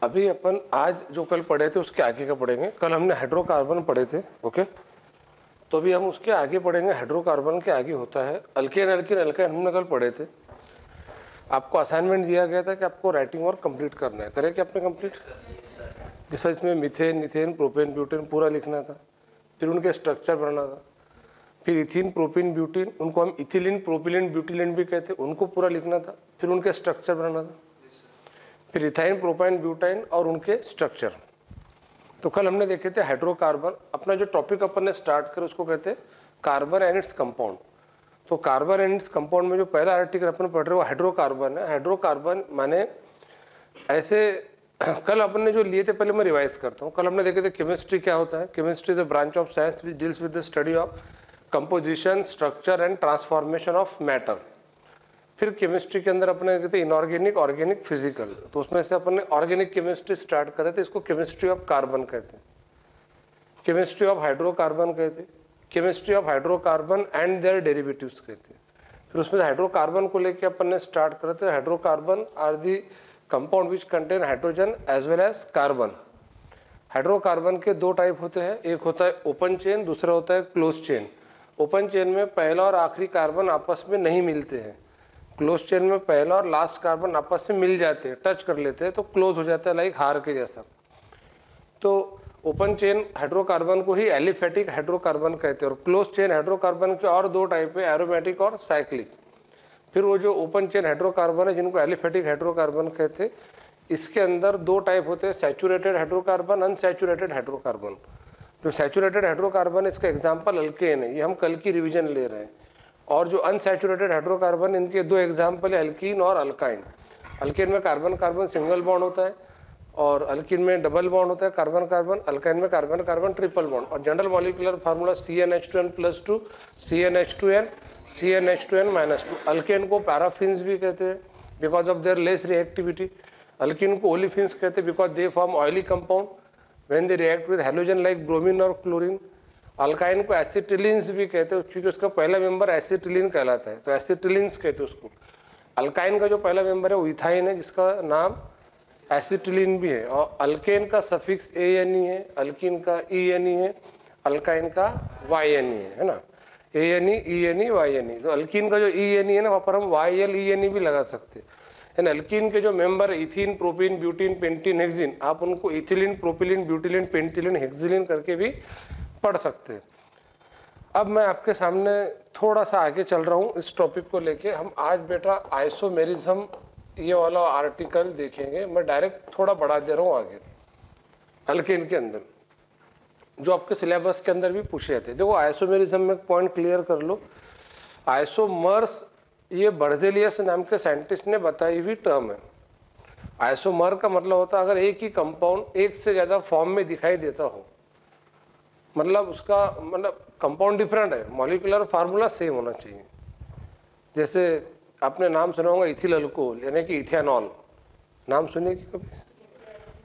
अभी अपन आज जो कल पढ़े थे उसके आगे का पढ़ेंगे। कल हमने हाइड्रोकार्बन पढ़े थे, ओके। तो अभी हम उसके आगे पढ़ेंगे। हाइड्रोकार्बन के आगे होता है अल्केन, एल्कीन, एल्काइन हमने कल पढ़े थे। आपको असाइनमेंट दिया गया था कि आपको राइटिंग वर्क कंप्लीट करना है। करें कि आपने कंप्लीट? जैसा इसमें मीथेन, नीथेन, प्रोपेन, ब्यूटेन पूरा लिखना था, फिर उनके स्ट्रक्चर बनाना था, फिर इथिन, प्रोपिन, ब्यूटीन, उनको हम इथिलीन, प्रोपिलीन, ब्यूटिलीन भी कहते हैं, उनको पूरा लिखना था, फिर उनके स्ट्रक्चर बनाना था, फिर इथाइन, प्रोपाइन, ब्यूटाइन और उनके स्ट्रक्चर। तो कल हमने देखे थे हाइड्रोकार्बन। अपना जो टॉपिक अपन ने स्टार्ट कर उसको कहते हैं कार्बन एंड इट्स कंपाउंड। तो कार्बन एंड इट्स कंपाउंड में जो पहला आर्टिकल अपन पढ़ रहे हो वो हाइड्रोकार्बन है। हाइड्रोकार्बन माने ऐसे कल अपन ने जो लिए थे, पहले मैं रिवाइज करता हूँ। कल हमने देखे थे केमिस्ट्री क्या होता है। Chemistry is a branch of science which deals with the study of composition, structure and transformation of matter. फिर केमिस्ट्री के अंदर अपने कहते हैं इनऑर्गेनिक, ऑर्गेनिक, फिजिकल। तो उसमें से अपन ने ऑर्गेनिक केमिस्ट्री स्टार्ट करे थे, इसको केमिस्ट्री ऑफ कार्बन कहते हैं, केमिस्ट्री ऑफ हाइड्रोकार्बन कहते हैं, chemistry of hydrocarbon and their derivatives कहते हैं। फिर उसमें हाइड्रोकार्बन को लेके अपन ने स्टार्ट करे थे hydrocarbon are the compound which contain hydrogen as well as carbon. Hydrocarbon के दो टाइप होते हैं, एक होता है ओपन चेन, दूसरा होता है क्लोज चेन। ओपन चेन में पहला और आखिरी कार्बन आपस में नहीं मिलते हैं। क्लोज चेन में पहला और लास्ट कार्बन आपस में मिल जाते हैं, टच कर लेते हैं तो क्लोज हो जाता है, लाइक हार के जैसा। तो ओपन चेन हाइड्रोकार्बन को ही एलिफेटिक हाइड्रोकार्बन कहते हैं। और क्लोज चेन हाइड्रोकार्बन के और दो टाइप है, एरोमेटिक और साइक्लिक। फिर वो जो ओपन चेन हाइड्रोकार्बन है जिनको एलिफेटिक हाइड्रोकार्बन कहते हैं, इसके अंदर दो टाइप होते हैं, सैचुरेटेड हाइड्रोकार्बन, अनसैचुरेटेड हाइड्रोकार्बन। जो सैचुरेटेड हाइड्रोकार्बन इसका एग्जाम्पल अल्केन है, ये हम कल की रिविजन ले रहे हैं। और जो अनसैचुरेटेड हाइड्रोकार्बन, इनके दो एग्जाम्पल है, अल्कीन और अल्काइन। अल्केन में कार्बन कार्बन सिंगल बॉन्ड होता है और अल्कीन में डबल बॉन्ड होता है कार्बन कार्बन, अल्काइन में कार्बन कार्बन ट्रिपल बॉन्ड। और general molecular formula CnH2n+2, CnH2n, CnH2n-2। Alkane को पैराफिन्स भी कहते हैं because of their less reactivity. Alkyne को ओलिफिन्स कहते हैं because they form oily compound when they react with halogen like bromine और chlorine. Alkyne को एसिटिलीन्स भी कहते हैं क्योंकि उसका पहला मेंबर एसिटिलीन कहलाता है, तो एसिटिलीन्स कहते हैं उसको। अल्काइन का जो पहला मेंबर है वो इथाइन है जिसका नाम एसिटिलीन भी है। और अल्केन का सफिक्स ANE है, अल्कीन का ENE है, अल्काइन का YNE है ना, ANE, ENE, YNE। तो अल्कीन का जो ENE है ना वहाँ पर हम YLENE भी लगा सकते हैं। एंड अल्कीन के जो member ethyne, propyne, butyne, pentyne, hexyne, आप उनको इथिलीन, प्रोपिलीन, ब्यूटिलीन, पेंटिलीन, हेक्सिलीन करके भी पढ़ सकते हैं। अब मैं आपके सामने थोड़ा सा आगे चल रहा हूँ इस टॉपिक को लेके। हम आज बेटा आइसोमेरिज्म ये वाला आर्टिकल देखेंगे। मैं डायरेक्ट थोड़ा बढ़ा दे रहा हूँ आगे अल्केन के अंदर, जो आपके सिलेबस के अंदर भी पूछे जाते हैं। देखो आइसोमेरिज्म में पॉइंट क्लियर कर लो, आइसोमर्स ये बर्जेलियस नाम के साइंटिस्ट ने बताई हुई टर्म है। आइसोमर का मतलब होता है अगर एक ही कंपाउंड एक से ज़्यादा फॉर्म में दिखाई देता हो, मतलब उसका मतलब कंपाउंड डिफरेंट है, मॉलिक्यूलर फार्मूला सेम होना चाहिए। जैसे आपने नाम सुना होगा इथिल अल्कोहल यानी कि इथेनॉल, नाम सुनिए कि कभी,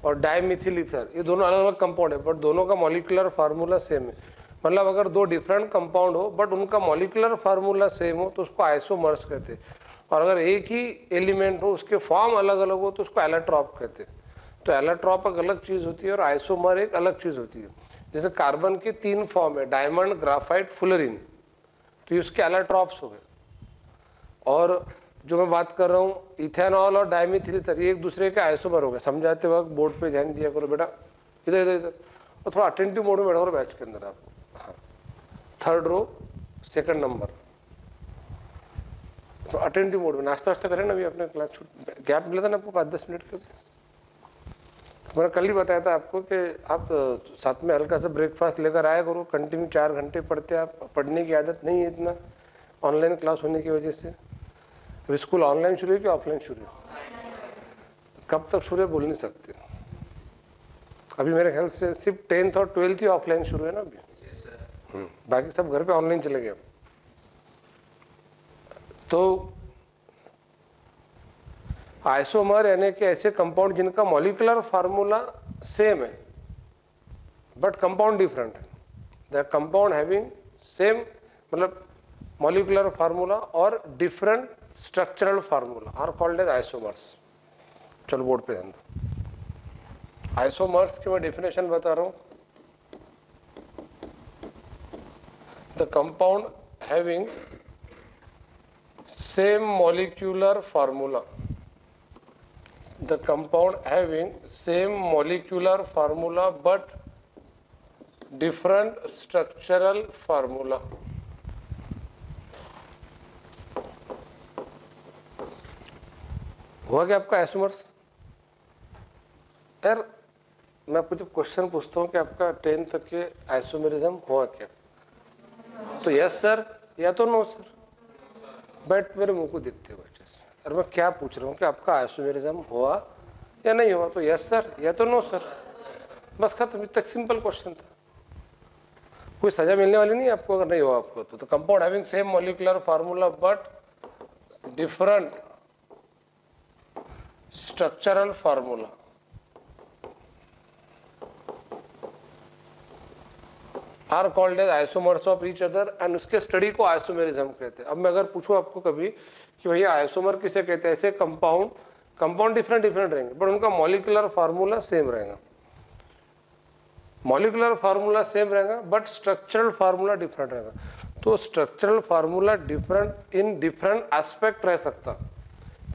और डाइमिथिल ईथर, ये दोनों अलग अलग कंपाउंड है बट दोनों का मॉलिक्यूलर फार्मूला सेम है। मतलब अगर दो डिफरेंट कंपाउंड हो बट उनका मॉलिक्यूलर फार्मूला सेम हो तो उसको आइसोमर्स कहते हैं। और अगर एक ही एलिमेंट हो उसके फॉर्म अलग अलग हो तो उसको एलोट्रॉप कहते हैं। तो एलोट्रॉप एक अलग चीज़ होती है और आइसोमर एक अलग चीज़ होती है। जैसे कार्बन के 3 फॉर्म है, डायमंड, ग्राफाइट, फुलरिन, तो ये उसके एलोट्रॉप्स हो गए। और जो मैं बात कर रहा हूँ इथेनॉल और डाइमिथिल ईथर, ये एक दूसरे के आइसोमर हो गए। समझाते वक्त बोर्ड पे ध्यान दिया करो बेटा, इधर इधर इधर, और थोड़ा अटेंटिव मोड में बैठा करो बैच के अंदर आपको। हाँ, 3rd रो 2nd नंबर, तो अटेंटिव मोड में। नाश्ता वास्ता करें ना, अभी अपने क्लास गैप मिला था ना आपको 5-10 मिनट के। मैंने कल ही बताया था आपको कि आप साथ में हल्का सा ब्रेकफास्ट लेकर आया करो। कंटिन्यू 4 घंटे पढ़ते आप, पढ़ने की आदत नहीं है इतना ऑनलाइन क्लास होने की वजह से। अब स्कूल ऑनलाइन शुरू है कि ऑफलाइन शुरू है? कब तक शुरू है बोल नहीं सकते। अभी मेरे ख्याल से सिर्फ 10th और 12th ही ऑफलाइन शुरू है ना अभी। बाकी सब घर पे ऑनलाइन चले गए। तो आइसोमर यानी कि ऐसे कंपाउंड जिनका मॉलिक्यूलर फार्मूला सेम है बट कंपाउंड डिफरेंट है। द कंपाउंड हैविंग सेम मतलब मॉलिक्यूलर फार्मूला और different structural formula are called as isomers. चलो बोर्ड पे ध्यान दो। आइसोमर्स की मैं डेफिनेशन बता रहा हूं। The compound having same molecular formula, the compound having same molecular formula but different structural formula. हुआ क्या आपका आइसोमर्स? यार मैं आपको जब क्वेश्चन पूछता हूँ कि आपका 10th तक के आइसोमेरिज्म हुआ क्या, तो यस सर या तो नो सर, बट मेरे मुंह को दिखते हुए और मैं क्या पूछ रहा हूँ कि आपका आइसोमेरिज्म हुआ या नहीं हुआ, तो यस सर या तो नो सर, बस खत्म। इतना सिंपल क्वेश्चन था, कोई सजा मिलने वाली नहीं आपको अगर नहीं हुआ आपको। तो compound having same molecular formula but different structural formula, are called as isomers of each other, and उसके स्टडी को आइसोमेरिज्म कहते हैं। अब मैं अगर पूछूं आपको कभी कि भैया आइसोमर किसे कहते हैं, ऐसे कंपाउंड डिफरेंट रहेंगे बट उनका मॉलिक्यूलर फार्मूला सेम रहेगा, मॉलिक्यूलर फार्मूला सेम रहेगा बट स्ट्रक्चरल फार्मूला डिफरेंट रहेगा। तो structural formula different in different aspect रह सकता,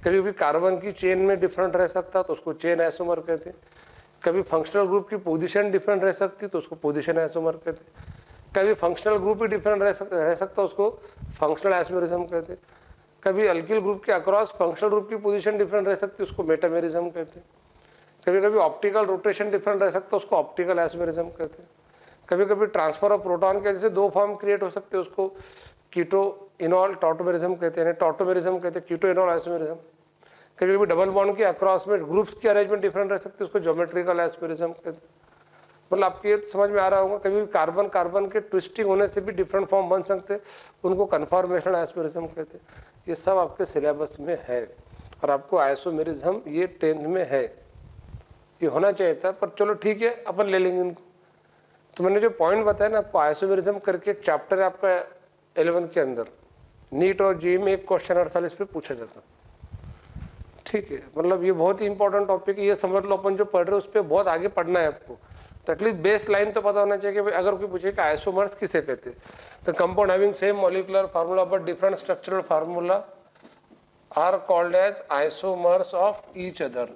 कभी भी कार्बन की चेन में डिफरेंट रह सकता तो उसको चेन आइसोमर कहते हैं, कभी फंक्शनल ग्रुप की पोजीशन डिफरेंट रह सकती तो उसको पोजीशन आइसोमर कहते हैं, कभी फंक्शनल ग्रुप ही डिफरेंट रह सकता उसको फंक्शनल आइसोमेरिज्म कहते हैं, कभी अल्किल ग्रुप के अक्रॉस फंक्शनल ग्रुप की पोजीशन डिफरेंट रह सकती है उसको मेटामेरिज्म कहते हैं, कभी कभी ऑप्टिकल रोटेशन डिफरेंट रह सकता है उसको ऑप्टिकल आइसोमेरिज्म कहते हैं, कभी कभी ट्रांसफर ऑफ प्रोटॉन के जैसे दो फॉर्म क्रिएट हो सकते हैं उसको कीटो इनॉल टॉटोमेरिज्म कहते हैं, टॉटोमेरिज्म कहते हैं, कीटो इनॉल आइसोमेरिज्म, कभी कभी डबल बॉन्ड के अक्रॉस में ग्रुप्स की अरेंजमेंट डिफरेंट रह सकती है उसको ज्योमेट्रिकल आइसोमेरिज्म कहते हैं। मतलब आपको ये समझ में आ रहा होगा, कभी कार्बन कार्बन के ट्विस्टिंग होने से भी डिफरेंट फॉर्म बन सकते हैं, उनको कन्फॉर्मेशनल आइसोमेरिज्म कहते हैं। ये सब आपके सिलेबस में है और आपको आइसोमेरिज्म ये 10th में है, ये होना चाहिए था, पर चलो ठीक है अपन ले लेंगे इनको। तो मैंने जो पॉइंट बताया ना आपको, आइसोमेरिज्म करके एक चैप्टर है आपका 11th के अंदर, नीट और जेईई में एक क्वेश्चन हर साल इस पर पूछा जाता, ठीक है। मतलब ये बहुत ही इंपॉर्टेंट टॉपिक है, ये समझ लो अपन जो पढ़ रहे हो उस पर बहुत आगे पढ़ना है आपको, तो एटलीस्ट बेस लाइन तो पता होना चाहिए कि भाई अगर कोई पूछे कि आइसोमर्स किसे कहते हैं, तो compound having same molecular formula but different structural formula are called as isomers of each other,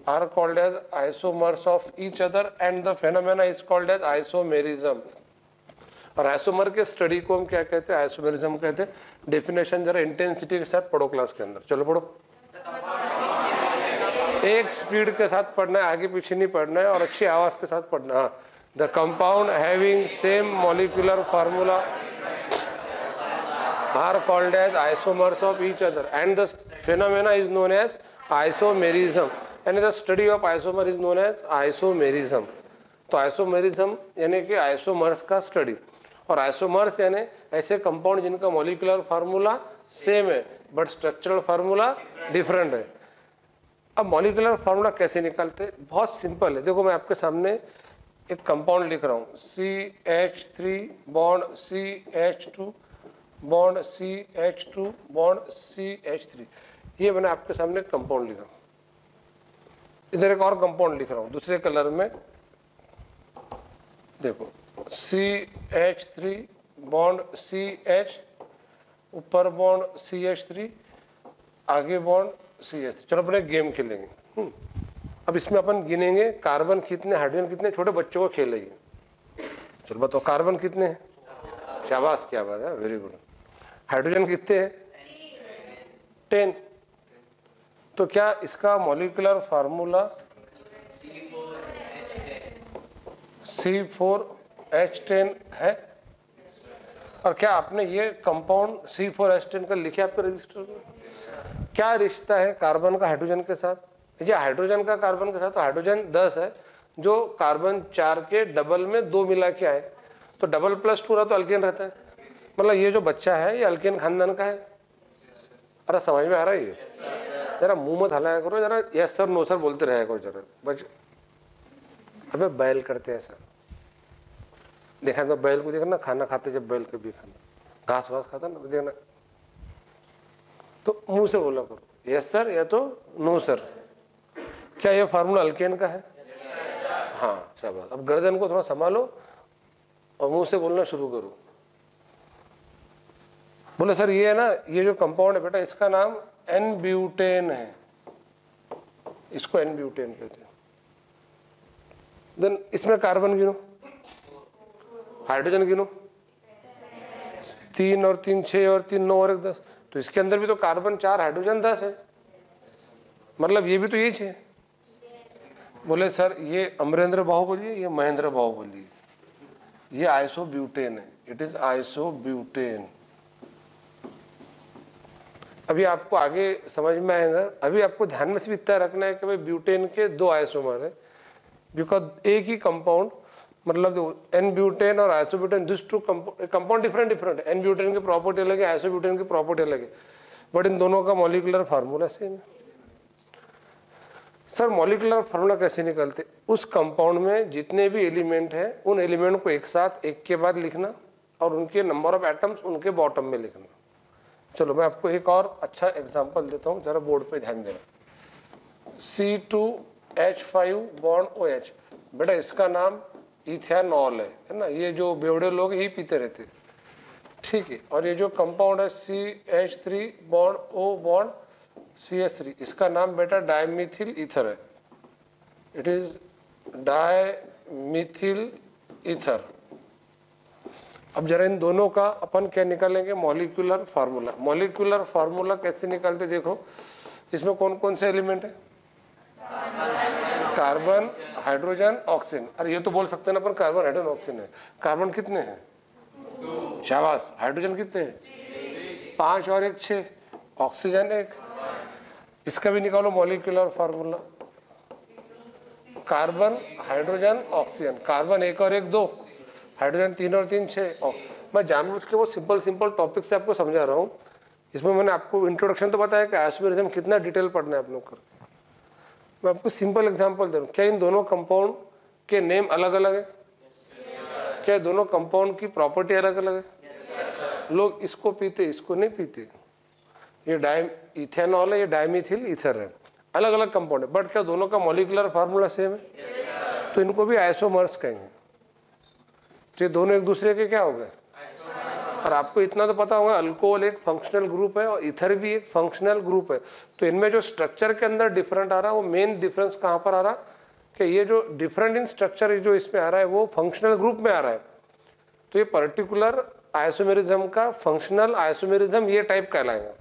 are called as isomers of each other and the phenomena is called as isomerism. और isomer के study को हम क्या कहते हैं, isomerism कहते हैं। Definition जरा इंटेंसिटी के साथ पढ़ो क्लास के अंदर, चलो पढ़ो, एक स्पीड के साथ पढ़ना है, आगे पीछे नहीं पढ़ना है, और अच्छी आवाज के साथ पढ़ना है। The compound having same molecular formula are called as isomers of each other and the phenomena is known as isomerism, यानी the study of isomer is known as isomerism. तो आइसोमेरिज्म यानी कि आइसोमर्स का स्टडी, और isomers यानी ऐसे compound जिनका molecular formula same है बट स्ट्रक्चरल फार्मूला डिफरेंट है। अब मॉलिक्यूलर फार्मूला कैसे निकालते हैं, बहुत सिंपल है। देखो मैं आपके सामने एक कंपाउंड लिख रहा हूँ, CH3 bond CH2 bond CH2 bond CH3, ये मैंने आपके सामने कंपाउंड लिखा। इधर एक और कंपाउंड लिख रहा हूँ दूसरे कलर में, देखो CH3 बॉन्ड CH, ऊपर बॉन्ड CH3, आगे बॉन्ड CH3। चलो अपन एक गेम खेलेंगे। अब इसमें अपन गिनेंगे कार्बन कितने, हाइड्रोजन कितने, छोटे बच्चों को खेलेंगे। चलो बताओ कार्बन कितने हैं, शाबाश क्या बात है, वेरी गुड। हाइड्रोजन कितने हैं, 10। तो क्या इसका मॉलिक्यूलर फार्मूला C4H10 है? और क्या आपने ये कंपाउंड C4H10 का लिखे आपके रजिस्टर में? क्या रिश्ता है कार्बन का हाइड्रोजन के साथ, ये हाइड्रोजन का कार्बन के साथ, तो हाइड्रोजन 10 है जो कार्बन 4 के डबल में 2 मिला के आए, तो डबल प्लस 2 रहा तो अल्केन रहता है। मतलब ये जो बच्चा है ये अल्केन खानदान का है। अरे समझ में आ रहा है ये? जरा मुंह मत हलाया करो, जरा यस सर नो सर बोलते रहा करो जरा, बच अबे बैल करते हैं सर, देखा तो बैल को देखना, खाना खाते जब बैल कभी खाना घास वास खाता ना, देखना तो मुंह से बोला करो यस सर या तो नो सर। क्या ये फार्मूला अल्केन का है? हाँ शाबाश। अब गर्दन को थोड़ा संभालो और मुंह से बोलना शुरू करो। बोले सर ये है ना, ये जो कंपाउंड है बेटा इसका नाम एन ब्यूटेन है, इसको एन ब्यूटेन कहते हैं। देन इसमें कार्बन गिनो, हाइड्रोजन गिनो, 3 और 3 6 और 3 9 और 1 10। तो इसके अंदर भी तो कार्बन 4 हाइड्रोजन 10 है, मतलब ये भी तो यही है। बोले सर ये अमरेंद्र बाहुबली, ये महेंद्र बाहुबली, ये आइसोब्यूटेन है, इट इज आइसोब्यूटेन। अभी आपको आगे समझ में आएगा। अभी आपको ध्यान में सिर्फ इतना रखना है कि भाई ब्यूटेन के 2 आइसोमर है, बिकॉज एक ही कंपाउंड, मतलब एन ब्यूटेन और isobutane, this two compound different है। एन ब्यूटेन की प्रॉपर्टी अलग है, आइसोब्यूटेन की प्रॉपर्टी अलग है, बट इन दोनों का मॉलिक्यूलर फार्मूला सेम है। सर मॉलिक्यूलर फार्मूला कैसे निकलते? उस कंपाउंड में जितने भी एलिमेंट हैं उन एलिमेंट को एक साथ एक के बाद लिखना और उनके नंबर ऑफ एटम्स उनके बॉटम में लिखना। चलो मैं आपको एक और अच्छा एग्जांपल देता हूँ, जरा बोर्ड पे ध्यान देना। C2H5 बॉन्ड OH, बेटा इसका नाम इथेनॉल है ना, ये जो बेवड़े लोग यही पीते रहते, ठीक है। और ये जो कंपाउंड है CH3 bond O bond CH3, इसका नाम बेटा डायमिथिल ईथर है, इट इज डायमिथिल ईथर। अब जरा इन दोनों का अपन क्या निकालेंगे, मॉलिक्यूलर फार्मूला। मॉलिक्यूलर फार्मूला कैसे निकालते देखो, इसमें कौन कौन से एलिमेंट है? Carbon, hydrogen, oxygen. अरे ये तो बोल सकते हैं ना अपन कार्बन हाइड्रोजन ऑक्सीजन है। कार्बन कितने हैं? 2। शाबाश। हाइड्रोजन कितने हैं? 5 और 1 6। ऑक्सीजन 1। इसका भी निकालो molecular formula. Carbon, hydrogen, oxygen. Carbon 1 और 1 2, हाइड्रोजन 3 और 3 6। मैं जानबूझ के वो सिंपल टॉपिक से आपको समझा रहा हूँ। इसमें मैंने आपको इंट्रोडक्शन तो बताया कि आइसोमेरिज्म कितना डिटेल पढ़ना है आप लोग कर। मैं आपको सिंपल एग्जांपल दे रहा हूँ। क्या इन दोनों कंपाउंड के नेम अलग अलग है? क्या दोनों कंपाउंड की प्रॉपर्टी अलग अलग है? लोग इसको पीते, इसको नहीं पीते। ये इथेनॉल है, ये डायमिथिल ईथर है, अलग अलग कंपाउंड है, बट क्या दोनों का मॉलिक्यूलर फार्मूला सेम है? तो इनको भी आइसोमर्स कहेंगे। तो ये दोनों एक दूसरे के क्या हो गए? और आपको इतना तो पता होगा अल्कोहल एक फंक्शनल ग्रुप है और ईथर भी एक फंक्शनल ग्रुप है। तो इनमें जो स्ट्रक्चर के अंदर डिफरेंट आ रहा है, वो मेन डिफरेंस कहाँ पर आ रहा कि ये जो डिफरेंट इन स्ट्रक्चर जो इसमें आ रहा है वो फंक्शनल ग्रुप में आ रहा है। तो ये पर्टिकुलर आइसोमेरिज्म का फंक्शनल आइसोमेरिज्म ये टाइप कहलाएगा।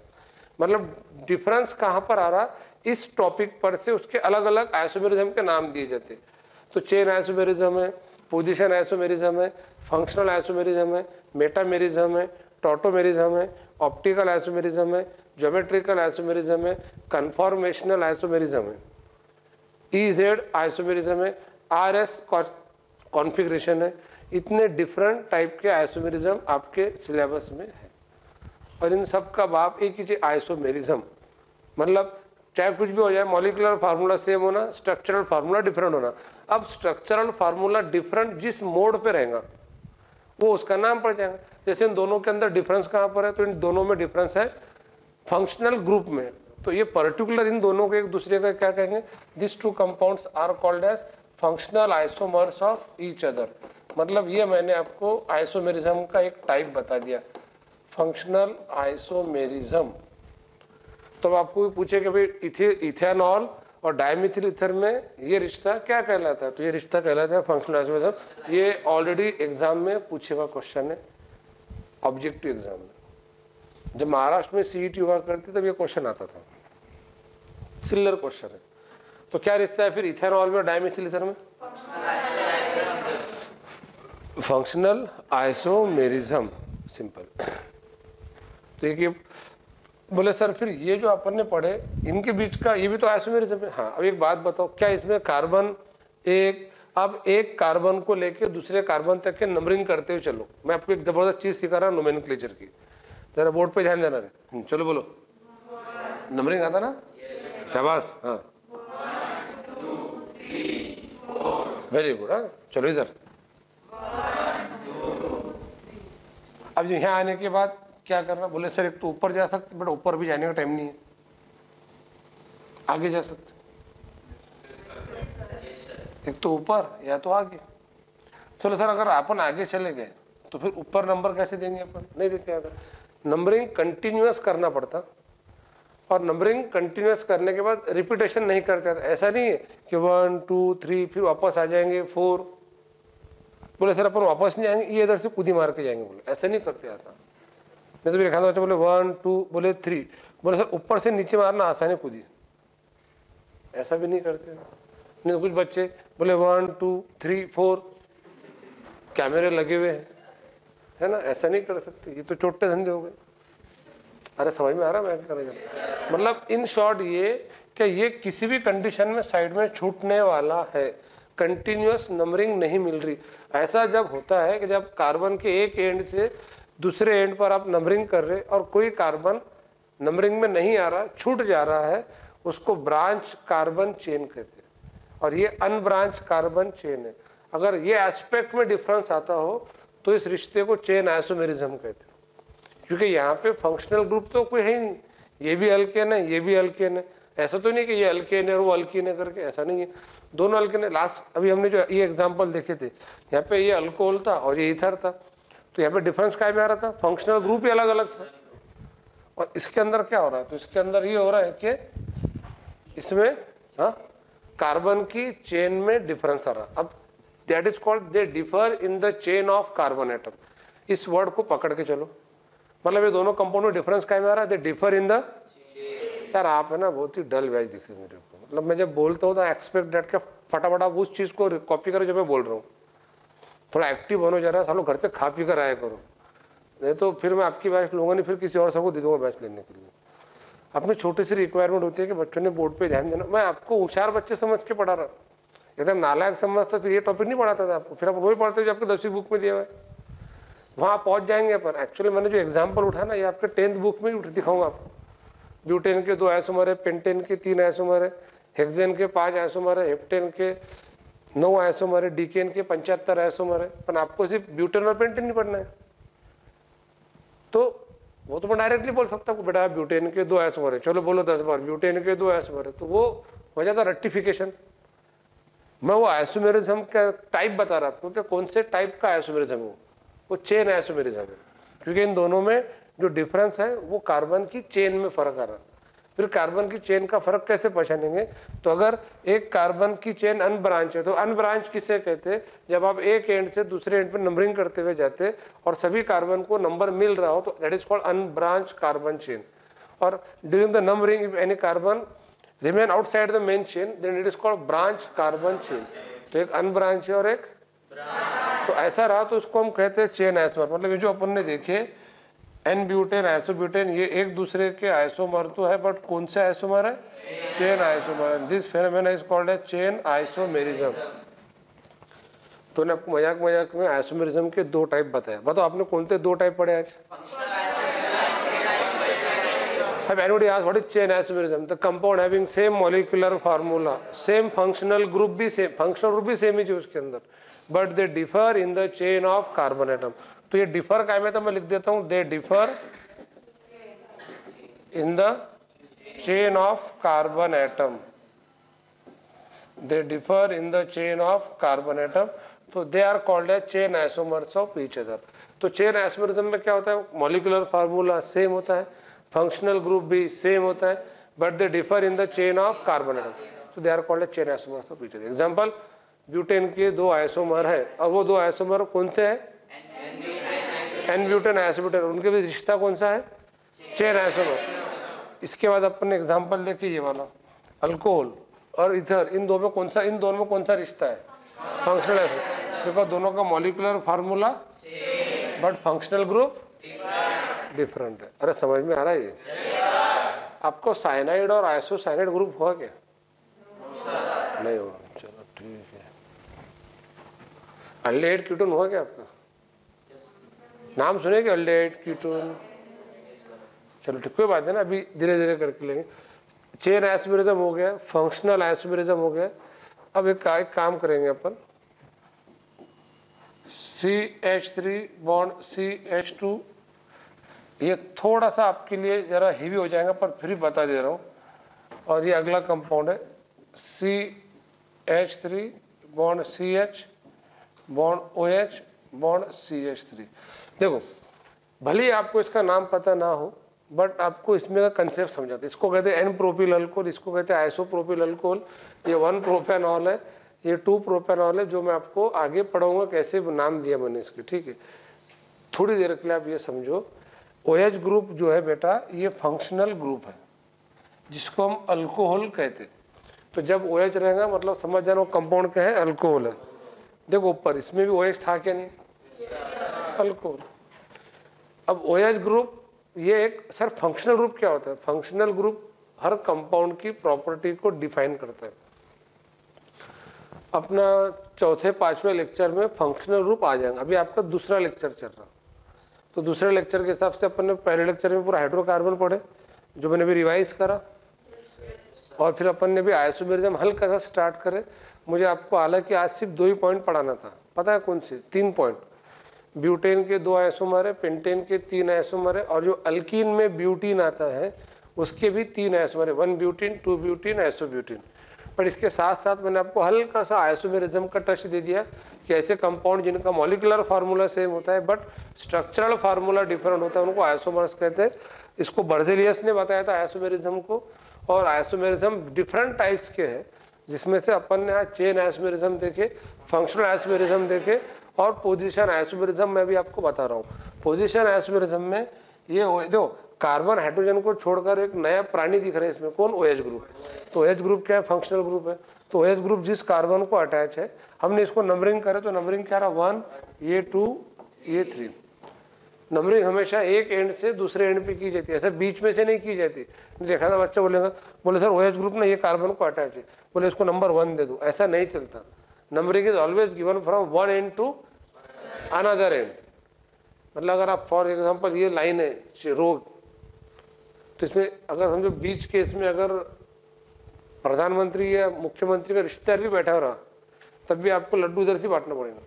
मतलब डिफरेंस कहाँ पर आ रहा, इस टॉपिक पर से उसके अलग अलग आइसोमेरिज्म के नाम दिए जाते। तो चेन आइसोमेरिज्म है, पोजीशन आइसोमेरिज्म है, फंक्शनल आइसोमेरिज्म है, मेटामेरिज्म है, टॉटोमेरिज्म है, ऑप्टिकल आइसोमेरिज्म है, ज्योमेट्रिकल आइसोमेरिज्म है, कन्फॉर्मेशनल आइसोमेरिज्म है, EZ आइसोमेरिज्म है, RS कॉन्फ़िगरेशन है। इतने डिफरेंट टाइप के आइसोमेरिज्म आपके सिलेबस में है और इन सब का बाप एक ही चीज आइसोमेरिज्म। मतलब चाहे कुछ भी हो जाए, मॉलिक्यूलर फार्मूला सेम होना, स्ट्रक्चरल फार्मूला डिफरेंट होना। अब स्ट्रक्चरल फार्मूला डिफरेंट जिस मोड पे रहेगा वो उसका नाम पड़ जाएगा। जैसे इन दोनों के अंदर डिफरेंस कहाँ पर है, तो इन दोनों में डिफरेंस है फंक्शनल ग्रुप में। तो ये पर्टिकुलर इन दोनों को एक दूसरे का क्या कहेंगे, this two compounds are called as functional isomers of each other. मतलब ये मैंने आपको आइसोमेरिज्म का एक टाइप बता दिया, फंक्शनल आइसोमेरिज्म। तो आपको पूछे कि भाई इथेनॉल और डायमिथिल ईथर में ये रिश्ता क्या कहलाता है, तो ये रिश्ता कहलाता है फंक्शनल आइसोमेरिज्म। ये ऑलरेडी एग्जाम में पूछे हुआ क्वेश्चन है, ऑब्जेक्टिव एग्जाम में। जब महाराष्ट्र में CET हुआ करती तब ये क्वेश्चन आता था, सिमिलर क्वेश्चन है। तो क्या रिश्ता है फिर इथेनॉल में और डायमिथिल ईथर में? Functional isomerism, simple. तो एक बोले सर फिर ये जो अपन ने पढ़े इनके बीच का ये भी तो आइसोमेरिज्म है। हाँ, अब एक बात बताओ, क्या इसमें कार्बन अब एक कार्बन को लेके दूसरे कार्बन तक के नंबरिंग करते हुए चलो। मैं आपको एक जबरदस्त चीज सिखा रहा हूँ नोमेनक्लेचर की, जरा बोर्ड पे ध्यान देना रे। चलो बोलो, नंबरिंग आता ना? शाबाश। हाँ वेरी गुड। हाँ चलो इधर। अब यहाँ आने के बाद क्या करना, बोले सर एक तो ऊपर जा सकते, बट ऊपर भी जाने का टाइम नहीं है, आगे जा सकते। एक तो ऊपर या तो आगे। चलो सर अगर अपन आगे चले गए तो फिर ऊपर नंबर कैसे देंगे अपन, नहीं देते। अगर नंबरिंग कंटिन्यूअस करना पड़ता, और नंबरिंग कंटिन्यूअस करने के बाद रिपीटेशन नहीं करते। ऐसा नहीं है कि 1 2 3 फिर वापस आ जाएंगे 4, बोले सर अपन वापस नहीं आएंगे, ये इधर से कूदी मार के जाएंगे, बोले ऐसा नहीं करते आता। नहीं तो मेरे ख्याल बच्चे बोले 1 2 बोले 3, बोले सर ऊपर से नीचे मारना आसान है कूदी, ऐसा भी नहीं करते। नहीं तो कुछ बच्चे बोले 1 2 3 4, कैमरे लगे हुए हैं, है ना, ऐसा नहीं कर सकते, ये तो छोटे धंधे हो गए। अरे समझ में आ रहा है मैं क्या कहना चाहता हूं? मतलब इन शॉर्ट ये कि ये किसी भी कंडीशन में साइड में छूटने वाला है, कंटिन्यूअस नंबरिंग नहीं मिल रही। ऐसा जब होता है कि जब कार्बन के एक एंड से दूसरे एंड पर आप नंबरिंग कर रहे और कोई कार्बन नंबरिंग में नहीं आ रहा, छूट जा रहा है, उसको ब्रांच कार्बन चेन कहते हैं, और ये अनब्रांच कार्बन चेन है। अगर ये एस्पेक्ट में डिफरेंस आता हो तो इस रिश्ते को चेन आइसोमेरिज्म कहते हैं, क्योंकि यहाँ पे फंक्शनल ग्रुप तो कोई है ही नहीं, ये भी अल्केन है ये भी अल्केन है, ऐसा तो नहीं कि ये अल्केन है और वो अल्कीन है करके, ऐसा नहीं है, दोनों अल्केन है। लास्ट अभी हमने जो ये एग्जांपल देखे थे, यहाँ पे ये अल्कोहल था और ये ईथर था, तो यहाँ पे डिफरेंस क्या में आ रहा था, फंक्शनल ग्रुप ही अलग अलग था। और इसके अंदर क्या हो रहा है, तो इसके अंदर ये हो रहा है कि इसमें कार्बन की चेन में डिफरेंस आ रहा। अब that is called they differ in the chain of carbon atom. इस वर्ड को पकड़ के चलो, मतलब ये दोनों कंपाउंड में डिफरेंस क्या में आ रहा है, दे डिफर इन द। यार आप है ना बहुत ही डल बैच दिखते मेरे को, मतलब मैं जब बोलता हूँ तो एक्सपेक्ट दैट के फटाफट आप उस चीज को कॉपी करो जो मैं बोल रहा हूँ। थोड़ा एक्टिव बनो जरा, सालों घर से खा पी कर आया करो, नहीं तो फिर मैं आपकी बैच लूंगा नहीं, फिर किसी और सबको दे दूंगा बैच लेने के लिए। अपनी छोटी सी रिक्वायरमेंट होती है कि बच्चों ने बोर्ड पे ध्यान देना। मैं आपको होशियार बच्चे समझ के पढ़ा रहा, एकदम नालायक समझता फिर ये टॉपिक नहीं पढ़ाता था आपको, फिर आप वही पढ़ते जो आपके 10वीं बुक में दिया हुआ है, वहाँ पहुँच जाएंगे अपन। एक्चुअली मैंने जो एग्जाम्पल उठाया ना, ये आपके 10th बुक में ही दिखाऊंगा आपको। ब्यूटेन के 2 आइसोमर है, पेंटेन के 3 आइसोमर है, हेक्सेन के 5 आइसोमर है, हेप्टेन के 9 आइसोमर है, डीकेन के 75 आइसोमर है, पर आपको सिर्फ ब्यूटेन और पेंटेन नहीं पढ़ना है। तो वो तो मैं डायरेक्टली बोल सकता हूँ बेटा ब्यूटेन के 2 आइसोमर है, चलो बोलो 10 बार ब्यूटेन के 2 आइसोमर है, तो वो हो जाता रेक्टिफिकेशन। मैं वो आइसोमेरिज्म का टाइप बता रहा आपको कि कौन से टाइप का आइसोमेरिज्म हो, वो चेन आइसोमेरिज्म है, क्योंकि इन दोनों में जो डिफरेंस है वो कार्बन की चेन में फर्क आ रहा है। फिर कार्बन की चेन का फर्क कैसे पहचानेंगे, तो अगर एक कार्बन की चेन अनब्रांच है तो अनब्रांच किसे कहते हैं, जब आप एक एंड से दूसरे एंड पर नंबरिंग करते हुए जाते और सभी कार्बन को नंबर मिल रहा हो, तो that is called unbranch carbon chain. और during the numbering if any carbon remain outside the main chain then it is called branch carbon chain. तो एक अनब्रांच है और एक तो ऐसा रहा तो उसको हम कहते हैं चेन आइसोमर। मतलब ये जो अपन ने देखे एन ब्यूटेन आइसोब्यूटेन, ये एक दूसरे के आइसोमर तो है, बट कौन से आइसोमर है, chain isomer. This phenomena is called as chain isomerism. तो ने आपको मजाक मजाक में आइसोमेरिज्म के 2 टाइप बताया। बताओ आपने कौन से 2 टाइप पढ़े आज? Have anybody asked what is chain isomerism? The compound having same molecular formula, same functional group भी same, functional group भी same ही जो उसके अंदर, but they differ in the chain of carbon atom। तो ये differ क्या है, तो मैं लिख देता हूँ they differ in the chain of carbon atom, they differ in the chain of carbon atom, तो they are called as chain isomers of each other। तो chain isomerism में क्या होता है, molecular formula same होता है, फंक्शनल ग्रुप भी same होता है, but they differ in the chain of carbon atom, so they are called as chain isomers of each other. Example, butane के 2 आइसोमर है और वो 2 आइसोमर कौन से हैं, एन ब्यूटेन आइसोब्यूटेन, उनके बीच रिश्ता कौन सा है, चेन आइसोमर। इसके बाद अपन ने एग्जांपल देखिए ये वाला अल्कोहल और इथर, इन दोनों में कौन सा रिश्ता है, फंक्शनल आइसोमर, बिकॉज दोनों का molecular formula but functional group different है। अरे समझ में आ रहा है ये? आपको साइनाइड और आइसोसाइनाइड ग्रुप हुआ क्या? नहीं हुआ, चलो ठीक है। अल्डेहाइड कीटोन हुआ क्या आपका? नाम सुने क्या अल्डेहाइड कीटोन? चलो ठीक, कोई बात है ना, अभी धीरे धीरे करके लेंगे। चेन आइसोमेरिज्म हो गया, फंक्शनल आइसोमेरिज्म हो गया। अब एक काम करेंगे अपन, CH3 बॉन्ड CH2, ये थोड़ा सा आपके लिए जरा हेवी हो जाएगा पर फिर भी बता दे रहा हूँ। और ये अगला कंपाउंड है CH3 bond CH bond OH bond CH3। देखो भले ही आपको इसका नाम पता ना हो बट आपको इसमें का कंसेप्ट समझाते। इसको कहते हैं N प्रोपिल अल्कोहल, इसको कहते हैं आइसोप्रोपिल अल्कोहल। ये 1 प्रोपेनॉल है, ये 2 प्रोपेनॉल है, जो मैं आपको आगे पढ़ाऊंगा कैसे नाम दिया मैंने इसके, ठीक है। थोड़ी देर के लिए आप ये समझो OH ग्रुप जो है बेटा ये फंक्शनल ग्रुप है जिसको हम अल्कोहल कहते हैं। तो जब OH रहेगा मतलब समझ जाना वो कंपाउंड क्या है, अल्कोहल है। देखो ऊपर इसमें भी OH था क्या, नहीं, अल्कोहल। अब OH ग्रुप ये एक सर फंक्शनल ग्रुप क्या होता है? फंक्शनल ग्रुप हर कंपाउंड की प्रॉपर्टी को डिफाइन करता है। अपना चौथे पांचवें लेक्चर में फंक्शनल ग्रुप आ जाएगा। अभी आपका दूसरा लेक्चर चल रहा, तो दूसरे लेक्चर के हिसाब से अपन ने पहले लेक्चर में पूरा हाइड्रोकार्बन पढ़े जो मैंने भी रिवाइज करा, और फिर अपन ने भी आइसोमेरिज्म हल्का सा स्टार्ट करे। मुझे आपको हालांकि आज सिर्फ 2 ही पॉइंट पढ़ाना था, पता है कौन से? 3 पॉइंट। ब्यूटेन के 2 आइसोमर है, पेंटेन के 3 आइसोमर है, और जो अल्कीन में ब्यूटीन आता है उसके भी 3 आइसोमर है, 1 ब्यूटीन, 2 ब्यूटीन, आइसोब्यूटीन। पर इसके साथ साथ मैंने आपको हल्का सा आइसोमेरिज्म का टच दे दिया कि ऐसे कंपाउंड जिनका मॉलिक्यूलर फार्मूला सेम होता है बट स्ट्रक्चरल फार्मूला डिफरेंट होता है उनको आइसोमर्स कहते हैं। इसको बर्जेलियस ने बताया था आइसोमेरिज्म को। और आइसोमेरिज्म डिफरेंट टाइप्स के हैं जिसमें से अपन ने आज चेन आइसोमेरिज्म देखे, फंक्शनल आइसोमेरिज्म देखे, और पोजीशन आइसोमेरिज्म मैं भी आपको बता रहा हूँ। पोजीशन आइसोमेरिज्म में ये जो कार्बन हाइड्रोजन को छोड़कर एक नया प्राणी दिख रहा है इसमें, कौन? OH group. तो OH ग्रुप क्या है? फंक्शनल ग्रुप है। तो OH ग्रुप जिस कार्बन को अटैच है, हमने इसको नंबरिंग करे तो नंबरिंग क्या रहा? 1 ये 2 ये 3। नंबरिंग हमेशा एक एंड से दूसरे एंड पे की जाती है, ऐसा बीच में से नहीं की जाती। देखा था बच्चा बोलेगा, बोले सर OH ग्रुप ना ये कार्बन को अटैच है, बोले इसको नंबर 1 दे दो, ऐसा नहीं चलता। Numbering is always given from 1 end to another end. मतलब अगर आप फॉर एग्जांपल ये लाइन है रोड, तो इसमें अगर समझो बीच के इसमें अगर प्रधानमंत्री या मुख्यमंत्री का रिश्तेदार भी बैठा रहा तब भी आपको लड्डू इधर से बांटना पड़ेगा,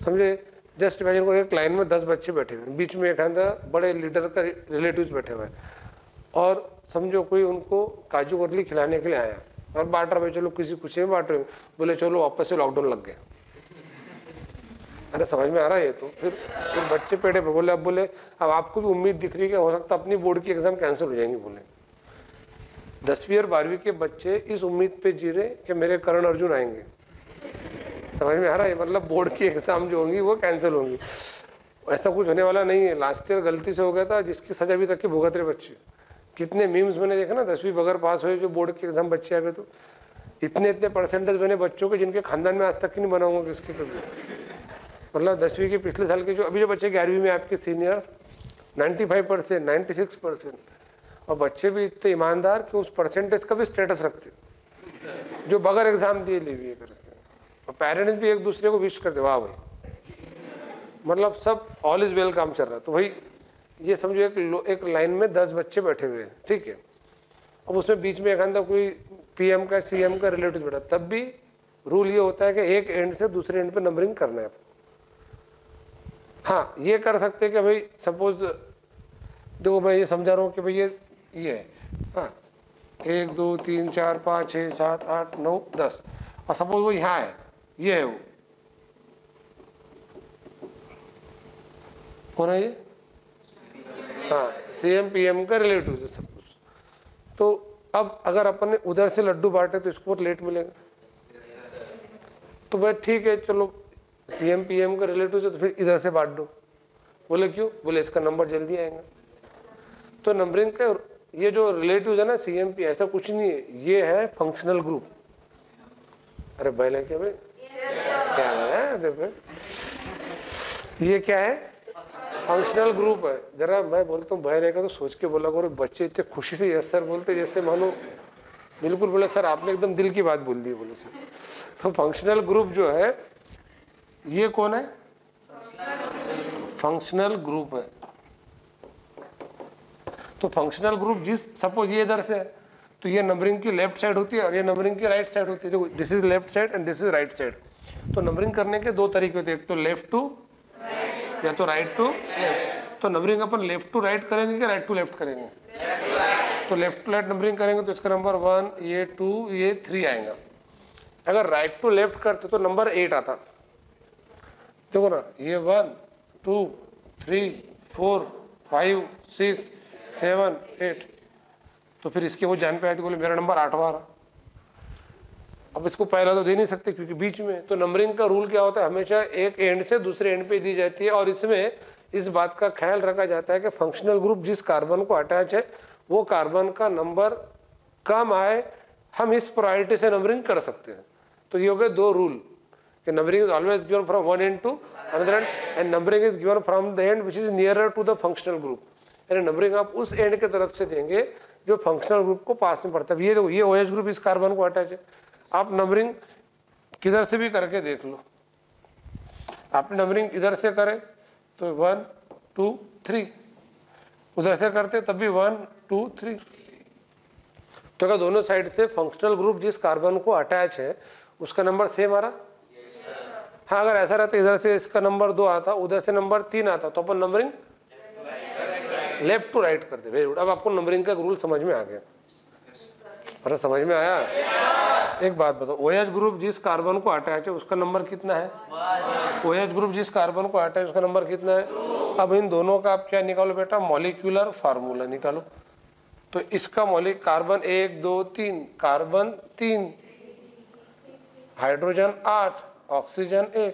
समझे। जस्ट इमेजिन को एक लाइन में 10 बच्चे बैठे हुए हैं, बीच में एक आधा बड़े लीडर का रिलेटिव्स बैठे हुए हैं, और समझो कोई उनको काजू कतली खिलाने के लिए आया और बांट रहा, भाई चलो किसी खुशी में बांट रहे हो, बोले चलो वापस से लॉकडाउन लग गया। अरे समझ में आ रहा है ये तो। फिर बच्चे पेड़े पे बोले, अब बोले अब आपको भी उम्मीद दिख रही है कि हो सकता अपनी बोर्ड की एग्जाम कैंसिल हो जाएंगी। बोले 10वीं और 12वीं के बच्चे इस उम्मीद पे जी रहे कि मेरे करण अर्जुन आएंगे। समझ में आ रहा है? मतलब बोर्ड की एग्जाम जो होंगी वो कैंसिल होंगी। ऐसा कुछ होने वाला नहीं है। लास्ट ईयर गलती से हो गया था जिसकी सजा अभी तक की भुगत रहे बच्चे। कितने मीम्स मैंने देखा ना, 10वीं बगैर पास हुए जो बोर्ड की एग्जाम बच्चे आ गए, तो इतने परसेंटेज बने बच्चों के जिनके खानदान में आज तक की नहीं बना होगा किसके कभी। मतलब 10वीं के पिछले साल के जो अभी जो बच्चे 11वीं में आपके सीनियर्स 95%, 96%, और बच्चे भी इतने ईमानदार कि उस परसेंटेज का भी स्टेटस रखते जो बगैर एग्जाम दिए लिए करके, और पेरेंट्स भी एक दूसरे को विश करते, वाह भाई, मतलब सब ऑल इज वेल काम चल रहा है। तो भाई ये समझो एक लाइन में 10 बच्चे बैठे हुए हैं, ठीक है। अब उसमें बीच में एक आधा कोई PM का CM का रिलेटिव बैठा, तब भी रूल ये होता है कि एक एंड से दूसरे एंड पे नंबरिंग करना है। हाँ ये कर सकते हैं कि भाई सपोज देखो मैं ये समझा रहा हूँ कि भाई ये है, हाँ 1 2 3 4 5 6 7 8 9 10, और सपोज वो यहाँ है, ये है वो, कौन है ये? हाँ CM PM का रिलेटिव है सपोज। तो अब अगर अपन ने उधर से लड्डू बांटे तो इसको लेट मिलेगा, तो भाई ठीक है चलो CM PM का रिलेटिव है तो फिर इधर से बांट दो। बोले क्यों? बोले इसका नंबर जल्दी आएगा। तो नंबरिंग का ये जो रिलेटिव है ना CM PM, ऐसा कुछ नहीं है, ये है फंक्शनल ग्रुप। अरे भाई ले क्या भाई क्या है? देखो ये क्या है? फंक्शनल ग्रुप है। जरा मैं बोलता हूँ भाई रहेगा तो सोच के बोला करो, बच्चे इतने खुशी से यस सर बोलते जैसे मानो बिल्कुल बोले सर आपने एकदम दिल की बात बोल दी। बोले सर तो फंक्शनल ग्रुप जो है ये कौन है? फंक्शनल ग्रुप है। तो फंक्शनल ग्रुप जिस सपोज ये इधर से है तो ये नंबरिंग की लेफ्ट साइड होती है और ये नंबरिंग की राइट साइड होती है। देखो this is left side and this is right side. तो नंबरिंग करने के 2 तरीके होते हैं, एक तो लेफ्ट टू या तो राइट टू लेफ्ट। तो नंबरिंग अपन लेफ्ट टू राइट करेंगे कि राइट टू लेफ्ट करेंगे? तो लेफ्ट टू राइट नंबरिंग करेंगे तो इसका नंबर 1 ये 2 ये 3 आएगा। अगर राइट टू लेफ्ट करते तो नंबर 8 आता। देखो ना, ये 1 2 3 4 5 6 7 8, तो फिर इसके वो जान पे आए तो बोले मेरा नंबर 8वां रहा। अब इसको पहला तो दे नहीं सकते क्योंकि बीच में, तो नंबरिंग का रूल क्या होता है, हमेशा एक एंड से दूसरे एंड पे दी जाती है। और इसमें इस बात का ख्याल रखा जाता है कि फंक्शनल ग्रुप जिस कार्बन को अटैच है वो कार्बन का नंबर कम आए, हम इस प्रायोरिटी से नंबरिंग कर सकते हैं। तो ये हो गए दो रूल कि numbering is always given from one end to another end, and numbering is given from the end which is nearer to the functional group. यानी नंबरिंग आप उस एंड की तरफ से देंगे जो फंक्शनल ग्रुप को पास में पड़ता है। ये देखो, ये OH ग्रुप इस कार्बन को अटैच है। आप नंबरिंग किधर से भी करके देख लो, आपने नंबरिंग इधर से करे तो 1 2 3, उधर से करते तब भी 1 2 3। तो क्या दोनों साइड से फंक्शनल ग्रुप जिस कार्बन को अटैच है उसका नंबर सेम आ रहा? हाँ, अगर ऐसा रहता इधर से इसका नंबर 2 आता, उधर से नंबर 3 आता, तो अपन नंबरिंग लेफ्ट टू राइट करते। Very good. अब आपको नंबरिंग का रूल समझ में आ गया? अरे समझ में आया? एक बात बताओ, OH ग्रुप जिस कार्बन को अटैच है उसका नंबर कितना है? OH ग्रुप जिस कार्बन को अटैच है उसका नंबर कितना है? अब इन दोनों का आप क्या निकालो बेटा? मॉलिक्यूलर फार्मूला निकालो। तो इसका मॉलिक कार्बन 1 2 3, कार्बन 3, हाइड्रोजन 8, ऑक्सीजन 1।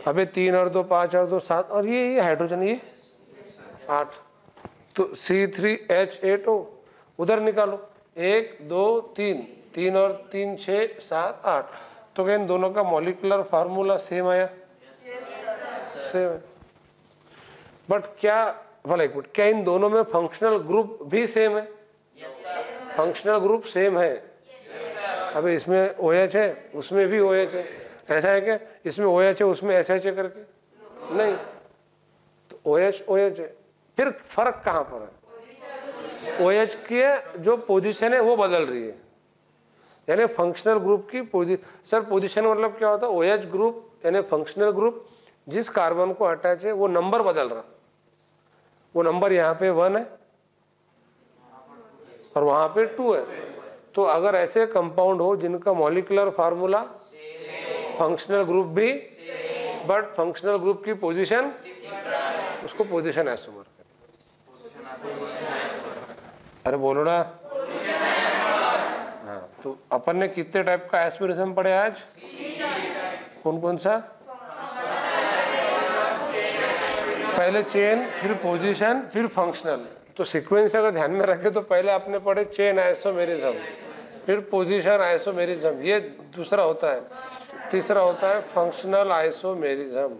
अबे 3 और 2 5 और 2 7, और ये हाइड्रोजन ये 8, तो C3H8O। उधर निकालो 1 2 3, 3 और 3 6 7 8। तो क्या इन दोनों का मॉलिक्यूलर फार्मूला सेम आया? सेम है। बट क्या भला एक मिनट, क्या इन दोनों में फंक्शनल ग्रुप भी सेम है? फंक्शनल ग्रुप सेम है। अबे इसमें OH है, उसमें भी OH है। ऐसा है क्या इसमें OH है उसमें SH है करके? नहीं, तो OH OH है। फिर फर्क कहाँ पर है? OH की जो पोजीशन है वो बदल रही है, यानी फंक्शनल ग्रुप की सर पोजीशन मतलब क्या होता है? OH ग्रुप यानी फंक्शनल ग्रुप जिस कार्बन को अटैच है वो नंबर बदल रहा। वो नंबर यहाँ पे 1 है और वहां पे 2 है। तो अगर ऐसे कंपाउंड हो जिनका मॉलिक्यूलर फार्मूला फंक्शनल ग्रुप भी बट फंक्शनल ग्रुप की पोजीशन, उसको पोजीशन आइसोमर कहते हैं। अरे बोलो ना। हाँ, तो अपन ने कितने टाइप का आइसोमेरिज्म पढ़े आज? कौन कौन सा? पहले चेन, फिर पोजीशन, फिर फंक्शनल। तो सीक्वेंस अगर ध्यान में रखे तो पहले आपने पढ़े चेन आइसोमेरिज्म, फिर पोजीशन आइसोमेरिज्म, ये दूसरा होता है। तीसरा होता है फंक्शनल आइसोमेरिज्म।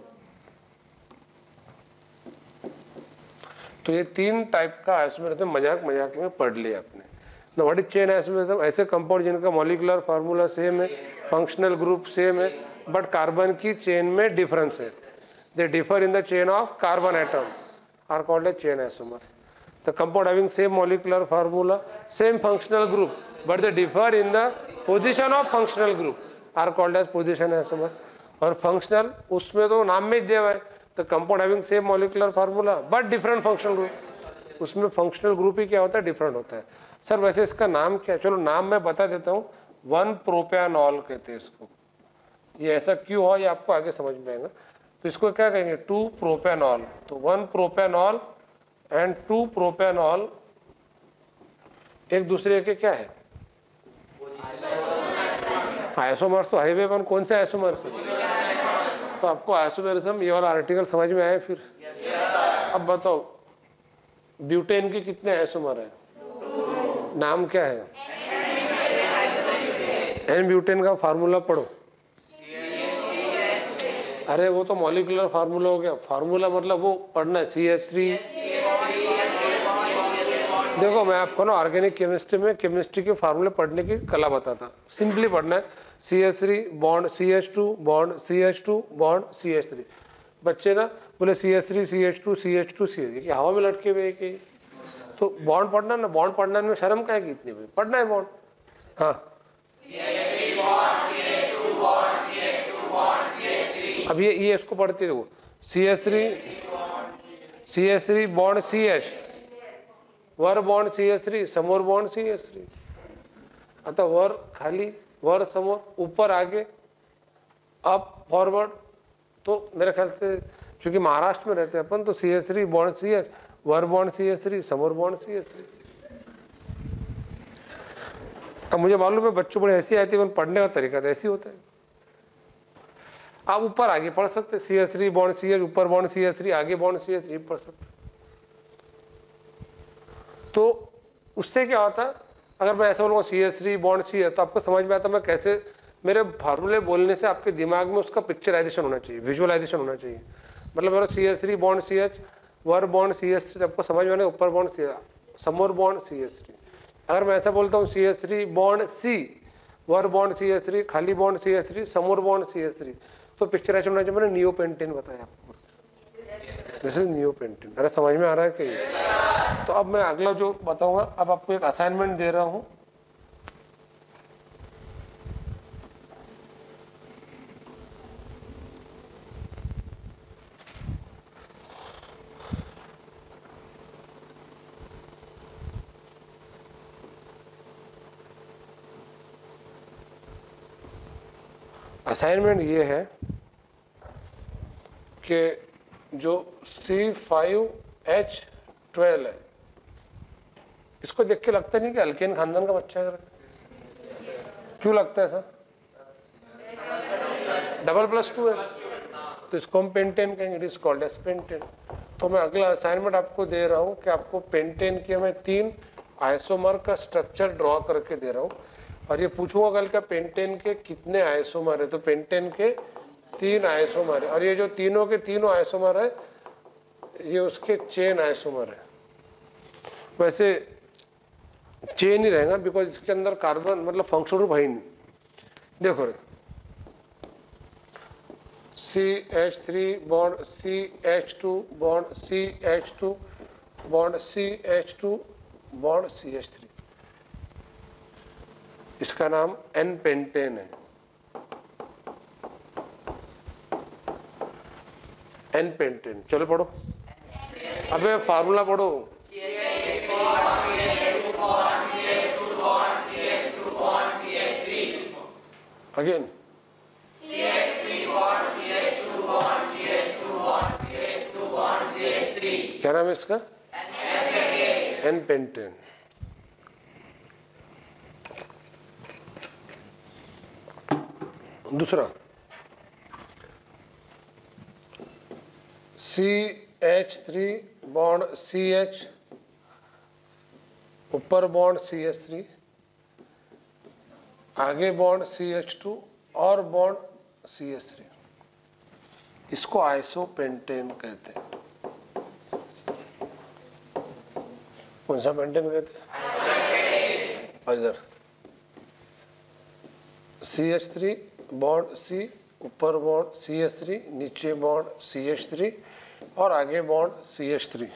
तो ये 3 टाइप का आइसोमेरिज्म मजाक मजाक में पढ़ लिया आपने। ना व्हाट इज चेन आइसोमेरिज्म? ऐसे कंपाउंड जिनका मॉलिक्यूलर फार्मूला सेम है, फंक्शनल ग्रुप सेम है, बट कार्बन की चेन में डिफरेंस है। They differ in the chain of carbon atom are called as chain isomers. The compound having same molecular formula, same functional group, but they differ in the position of functional group are called as position isomers. और functional उसमें तो नाम में दिया हुआ है, the compound having same molecular formula but different functional group, उसमें functional group ही क्या होता है? different होता है। सर वैसे इसका नाम क्या? चलो नाम मैं बता देता हूँ, 1-प्रोपैनॉल कहते हैं इसको। ये ऐसा क्यों हो ये आपको आगे समझ में आएगा। तो इसको क्या कहेंगे? 2-प्रोपैनॉल। तो 1-प्रोपैनॉल एंड 2-प्रोपैनॉल एक दूसरे के क्या है? आइसोमर्स। तो हाईवे पर कौन से आइसोमर्स है? तो आपको आइसोमेरिज्म ये वाला आर्टिकल समझ में आया? फिर अब बताओ ब्यूटेन के कितने आइसोमर है? नाम क्या है? एन ब्यूटेन का फार्मूला पढ़ो। अरे वो तो मॉलिक्यूलर फार्मूला हो गया। फार्मूला मतलब वो पढ़ना है CH3। देखो मैं आपको ना ऑर्गेनिक केमिस्ट्री में केमिस्ट्री के फार्मूले पढ़ने की कला बताता। सिंपली पढ़ना है CH3 bond CH2 bond CH2 bond CH3। बच्चे ना बोले CH3 CH2 CH2 CH, हवा में लटके हुए कि तो बॉन्ड पढ़ना ना, बॉन्ड पढ़ना में शर्म क्या है? इतनी पढ़ना है बॉन्ड। हाँ अब ये इसको पढ़ते हो CH3 बॉन्ड CH, वर बॉन्ड CH3, समोर बॉन्ड CH3। अतः वर खाली, वर समोर, ऊपर आगे, अप फॉरवर्ड। तो मेरे ख्याल से क्योंकि महाराष्ट्र में रहते हैं अपन, तो CH3 बॉन्ड CH, वर बॉन्ड CH3, समोर बॉन्ड CH3। अब मुझे मालूम है बच्चों बड़े ऐसी आती है, पढ़ने का तरीका तो ऐसी होता है। आप ऊपर आगे पढ़ सकते, CH3 बॉन्ड CH, ऊपर बॉन्ड CH3, आगे बॉन्ड CH3 पढ़ सकते। तो उससे क्या होता है, अगर मैं ऐसा बोलूँगा CH3 बॉन्ड CH, तो आपको समझ में आता मैं कैसे, मेरे फार्मूले बोलने से आपके दिमाग में उसका पिक्चराइजेशन होना चाहिए, विजुअलाइजेशन होना चाहिए। मतलब मेरा CH3 बॉन्ड CH, वर बॉन्ड CH3, आपको समझ में आने, ऊपर बॉन्ड CH, समोर बॉन्ड CH3। अगर मैं ऐसा बोलता हूँ CH3 बॉन्ड C, वर बॉन्ड CH3, खाली बॉन्ड CH3, समोर बॉन्ड CH3, तो पिक्चराइजेशन होना चाहिए। मैंने नियोपेंटेन बताया आपको, दिस इज नियोपेंटेन। अरे समझ में आ रहा है कि? तो अब मैं अगला जो बताऊंगा, अब आपको एक असाइनमेंट दे रहा हूं। असाइनमेंट ये है कि जो C5H12 है, इसको देख के लगता नहीं कि अल्केन खानदान का बच्चा है? क्यों लगता है सर? डबल+2 है, तो इसको हम पेंटेन कहेंगे, it is called as pentane. तो मैं अगला असाइनमेंट आपको दे रहा हूँ कि आपको पेंटेन के मैं 3 आइसोमर का स्ट्रक्चर ड्रॉ करके दे रहा हूँ, और ये पूछूंगा कल का पेंटेन के कितने आइसोमर है। तो पेंटेन के 3 आइसोमर है, और ये जो तीनों के तीनों आइसोमर है, ये उसके चेन आइसोमर है। वैसे चेन ही रहेगा, बिकॉज इसके अंदर कार्बन मतलब फंक्शनल ग्रुप है ही नहीं। देखो रे, CH3 bond CH2 bond CH2 bond CH2 bond CH3, इसका नाम N पेंटेन है। N पेंटेन, चलो पढ़ो। अबे फार्मूला पढ़ो। अगेन क्या नाम है इसका? N pentane. दूसरा CH3 बॉन्ड CH, ऊपर बॉन्ड CH3, आगे बॉन्ड CH2 और बॉन्ड CH3, इसको आइसोपेंटेन कहते हैं। कौन सा पेंटेन कहते हैं? और इधर CH3 बॉन्ड C, ऊपर बॉन्ड CH3, नीचे बॉन्ड CH3 और आगे बॉन्ड CH3,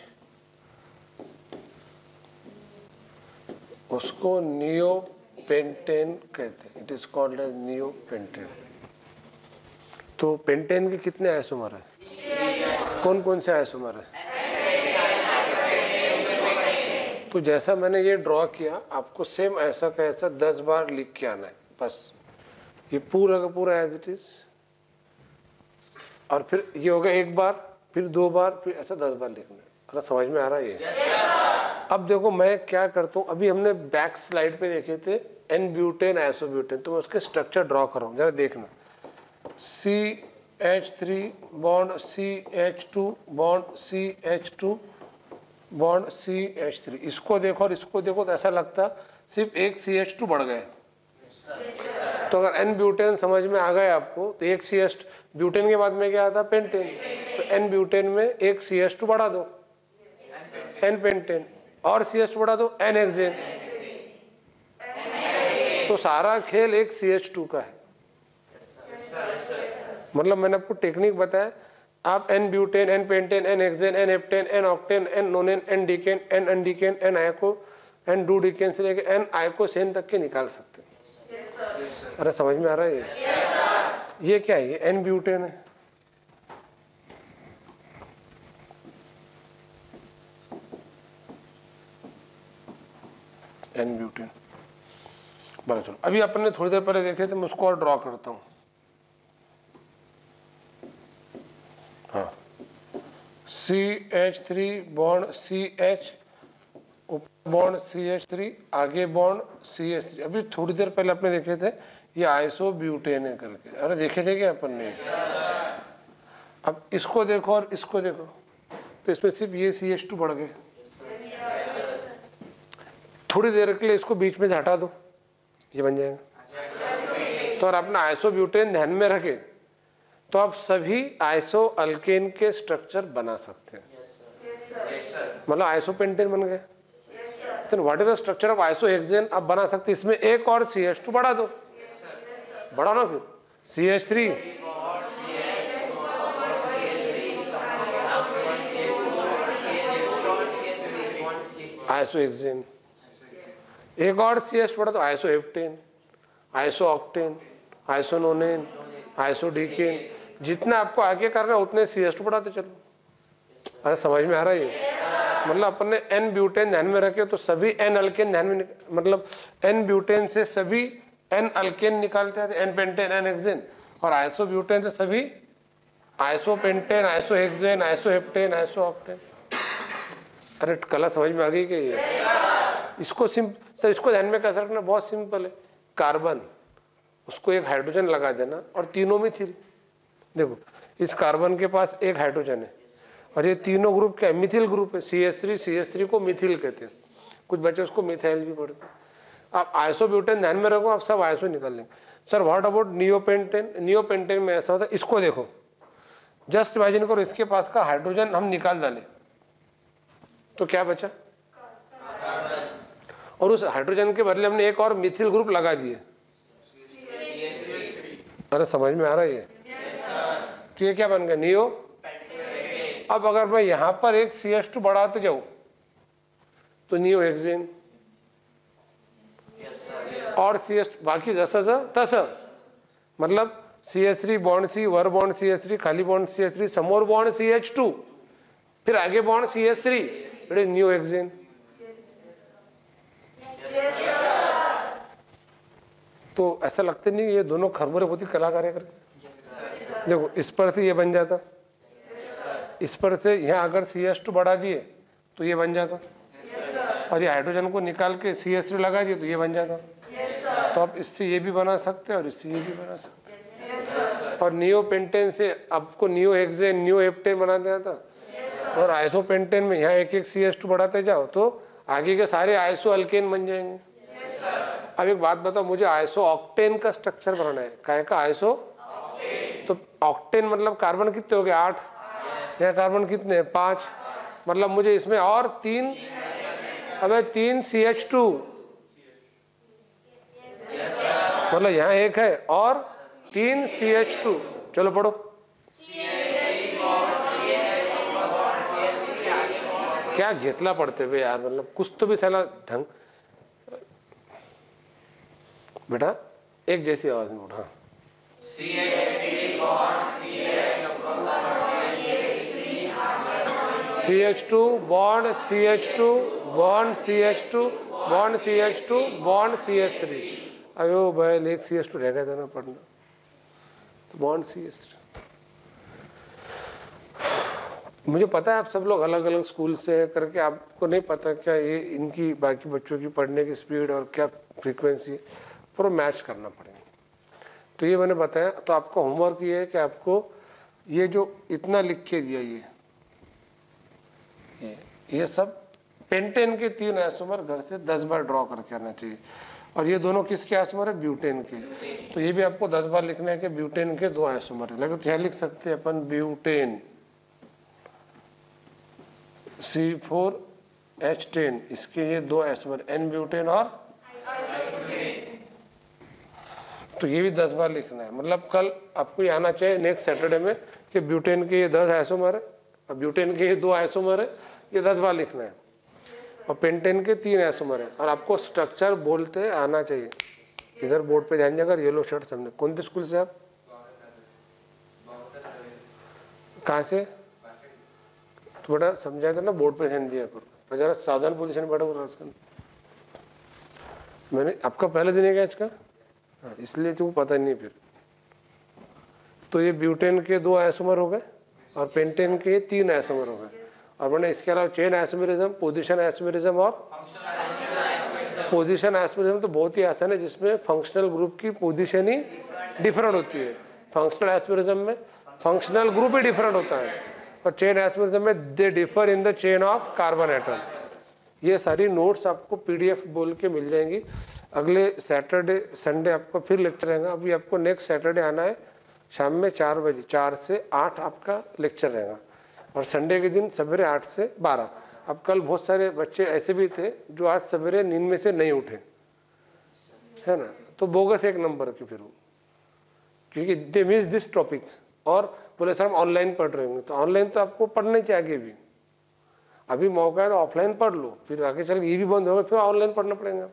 उसको नियोपेंटेन कहते हैं। It is called as neopentane. तो पेंटेन के कितने आइसोमर है? कौन कौन से आइसोमर है? तो जैसा मैंने ये ड्रॉ किया, आपको सेम ऐसा का ऐसा 10 बार लिख के आना है बस। ये पूरा का पूरा एज इट इज, और फिर ये होगा 1 बार, फिर 2 बार, फिर ऐसा 10 बार लिखना है। अगर समझ में आ रहा है ये? अब देखो मैं क्या करता हूँ, अभी हमने बैक स्लाइड पे देखे थे N ब्यूटेन आइसोब्यूटेन, तो मैं उसके स्ट्रक्चर ड्रॉ कर रहा हूँ, जरा देखना। CH3 bond CH2 bond CH2 bond CH3, इसको देखो और इसको देखो तो ऐसा लगता सिर्फ एक CH2 बढ़ गए। तो अगर N ब्यूटेन समझ में आ गए आपको, तो एक CH ब्यूटेन के बाद में क्या आता? पेंटेन। तो N ब्यूटेन में एक CH2 बढ़ा दो, N पेंटेन, और CH2 बढ़ा दो, N हेक्सेन। तो सारा खेल एक CH2 का है। मतलब मैंने आपको टेक्निक बताया, आप N butane, N pentane, N hexane, N heptane, N octane, N nonane, N decane, N undecane, N आयको, N डू डिकेन से लेके N आयकोसेन तक के निकाल सकते हैं। अरे समझ में आ रहा है ये क्या है? ये N ब्यूटेन है, N ब्यूटेन। बड़ा चलो अभी अपन ने थोड़ी देर पहले देखे थे, मैं उसको और ड्रॉ करता हूँ। हाँ, CH3 बॉन्ड CH, ऊपर बॉन्ड CH3, आगे बॉन्ड CH3। अभी थोड़ी देर पहले आपने देखे थे ये आइसोब्यूटेन है करके, अरे देखे थे क्या अपन ने? अब इसको देखो और इसको देखो, तो इसमें सिर्फ ये CH2 बढ़ गए। थोड़ी देर के लिए इसको बीच में से हटा दो, ये बन जाएगा। तो और अपना आइसोब्यूटेन ध्यान में रखे तो आप सभी आइसो अल्केन के स्ट्रक्चर बना सकते हैं। मतलब आइसोपेंटेन बन गए। तो what is the structure of isohexane आप बना सकते हैं। इसमें एक और CH2 बढ़ा दो, बढ़ाओ ना फिर CH3, आइसोहेक्सेन, एक और CH बढ़ा दो आइसोहेप्टेन, आइसोऑक्टेन, आइसोनोनेन, आइसोडीकेन। जितना आपको आगे करना है उतने CH2 बढ़ाते चलो। अरे समझ में आ रहा है ये? मतलब अपन ने N ब्यूटेन ध्यान में रखे तो सभी N अल्केन ध्यान में, मतलब N ब्यूटेन से सभी N अल्केन निकालते हैं, N पेंटेन, N हेक्सेन, और आइसोब्यूटेन से सभी आइसोपेंटेन, आइसोहेक्सेन, आइसोहेप्टेन, आइसोऑक्टेन। अरे कला समझ में आ गई क्या ये? इसको सर इसको ध्यान में कैसे रखना, बहुत सिंपल है। कार्बन, उसको एक हाइड्रोजन लगा देना और तीनों मिथिल। देखो इस कार्बन के पास एक हाइड्रोजन है और ये तीनों ग्रुप क्या है? मिथिल ग्रुप है। CH3 को मिथिल कहते हैं, कुछ बच्चे उसको मिथाइल भी पढ़ते हैं। आप आइसोब्यूटेन ध्यान में रखो, आप सब आइसो निकाल लेंगे। Sir what about neopentane? Neopentane में ऐसा होता है, इसको देखो, जस्ट इमेजिन करो इसके पास का हाइड्रोजन हम निकाल डालें तो क्या बचा? और उस हाइड्रोजन के बदले हमने एक और मिथिल ग्रुप लगा दिए। अरे समझ में आ रहा है ये? तो ये क्या बन गया? नियो। अब अगर मैं यहां पर एक CH2 बढ़ाते जाऊं तो नियो हेक्सेन और CH, बाकी जैसा तसा, मतलब CH3 बॉन्ड C, वर बॉन्ड CH3, खाली बॉन्ड CH3, समोर बॉन्ड CH2, फिर आगे bond CH3, it is neo hexane. तो ऐसा लगता नहीं ये दोनों खरबरे बहुत ही कलाकार है करके। देखो इस पर से ये बन जाता, इस पर से यहाँ अगर CH2 बढ़ा दिए तो ये बन जाता, और ये हाइड्रोजन को निकाल के CH3 लगा दिए तो ये बन जाता। तो आप इससे ये भी बना सकते हैं और इससे ये भी बना सकते हैं। और नियोपेंटेन से आपको नियो हेक्सेन, नियो हेप्टेन बना देना था, और आइसोपेंटेन में यहाँ एक एक CH2 बढ़ाते जाओ तो आगे के सारे आइसो अल्केन बन जाएंगे। अब एक बात बताओ, मुझे आइसो ऑक्टेन का स्ट्रक्चर बनाना है। काय का? आइसो। तो ऑक्टेन मतलब कार्बन कितने हो गए? 8। यहाँ कार्बन कितने? 5। मतलब मुझे इसमें और 3, अबे 3 CH2, मतलब यहाँ एक है और 3 CH2। चलो पढ़ो। क्या घेतला पढ़ते हुए यार, मतलब कुछ तो भी साला ढंग। बेटा एक जैसी आवाज में उठा। CH2 bond CH2 bond CH2 bond CH2 bond CH3। अयो भाई एक CH2 रह गया था ना पढ़ना, तो बॉन्ड CH3। मुझे पता है आप सब लोग अलग अलग स्कूल से करके, आपको नहीं पता क्या ये इनकी बाकी बच्चों की पढ़ने की स्पीड और क्या फ्रीक्वेंसी, पर मैच करना पड़ेगा। तो ये मैंने बताया। तो आपका होमवर्क ये है कि आपको ये जो इतना लिख के दिया, ये सब पेंटेन के 3 आइसोमर घर से 10 बार ड्रॉ करके आना चाहिए। और ये दोनों किसके आइसोमर है? ब्यूटेन के। तो ये भी आपको 10 बार लिखना है कि ब्यूटेन के 2 आइसोमर है। लेकिन यहाँ लिख सकते हैं अपन ब्यूटेन C4H10, इसके ये 2 आइसोमर N ब्यूटेन और, तो ये भी 10 बार लिखना है। मतलब कल आपको ये आना चाहिए नेक्स्ट सैटरडे में कि ब्यूटेन के ये 10 आइसोमर है और ब्यूटेन के ये 2 आइसोमर है, ये 10 बार लिखना है। और पेंटेन के 3 आइसोमर है। और आपको स्ट्रक्चर बोलते आना चाहिए। इधर बोर्ड पे ध्यान देगा। येलो शर्ट समझे। कौन से स्कूल से आप? कहाँ से? थोड़ा समझाया था ना, बोर्ड पे ध्यान दिया करो, जरा सावधान पोजीशन बैठो। मैंने आपका पहले दिन है क्या आज का? हाँ, इसलिए तो पता नहीं फिर। तो ये ब्यूटेन के 2 आइसोमर हो गए और पेंटेन के 3 आइसोमर हो गए, और मैंने इसके अलावा चेन आइसोमेरिज्म, पोजीशन आइसोमेरिज्म और पोजीशन आइसोमेरिज्म तो बहुत ही आसान है, जिसमें फंक्शनल ग्रुप की पोजीशन ही डिफरेंट होती है। फंक्शनल आइसोमेरिज्म में फंक्शनल ग्रुप ही डिफरेंट होता है, और चेन आइसोमेरिज्म में दे differ in the chain of carbon atom. ये सारी नोट्स आपको पीडीएफ बोल के मिल जाएंगी। अगले सैटरडे संडे आपका फिर लेक्चर रहेगा। अभी आपको नेक्स्ट सैटरडे आना है शाम में 4 बजे, 4 से 8 आपका लेक्चर रहेगा, और संडे के दिन सवेरे 8 से 12। अब कल बहुत सारे बच्चे ऐसे भी थे जो आज सवेरे नींद में से नहीं उठे, है ना, तो बोगस 1 नंबर की फिर वो, क्योंकि दे मिस दिस टॉपिक। और बोले सर हम ऑनलाइन पढ़ रहे होंगे, तो ऑनलाइन तो आपको पढ़ने चाहिए आगे भी, अभी मौका है तो ऑफलाइन पढ़ लो, फिर आगे चल ये भी बंद होगा फिर ऑनलाइन पढ़ना पड़ेगा।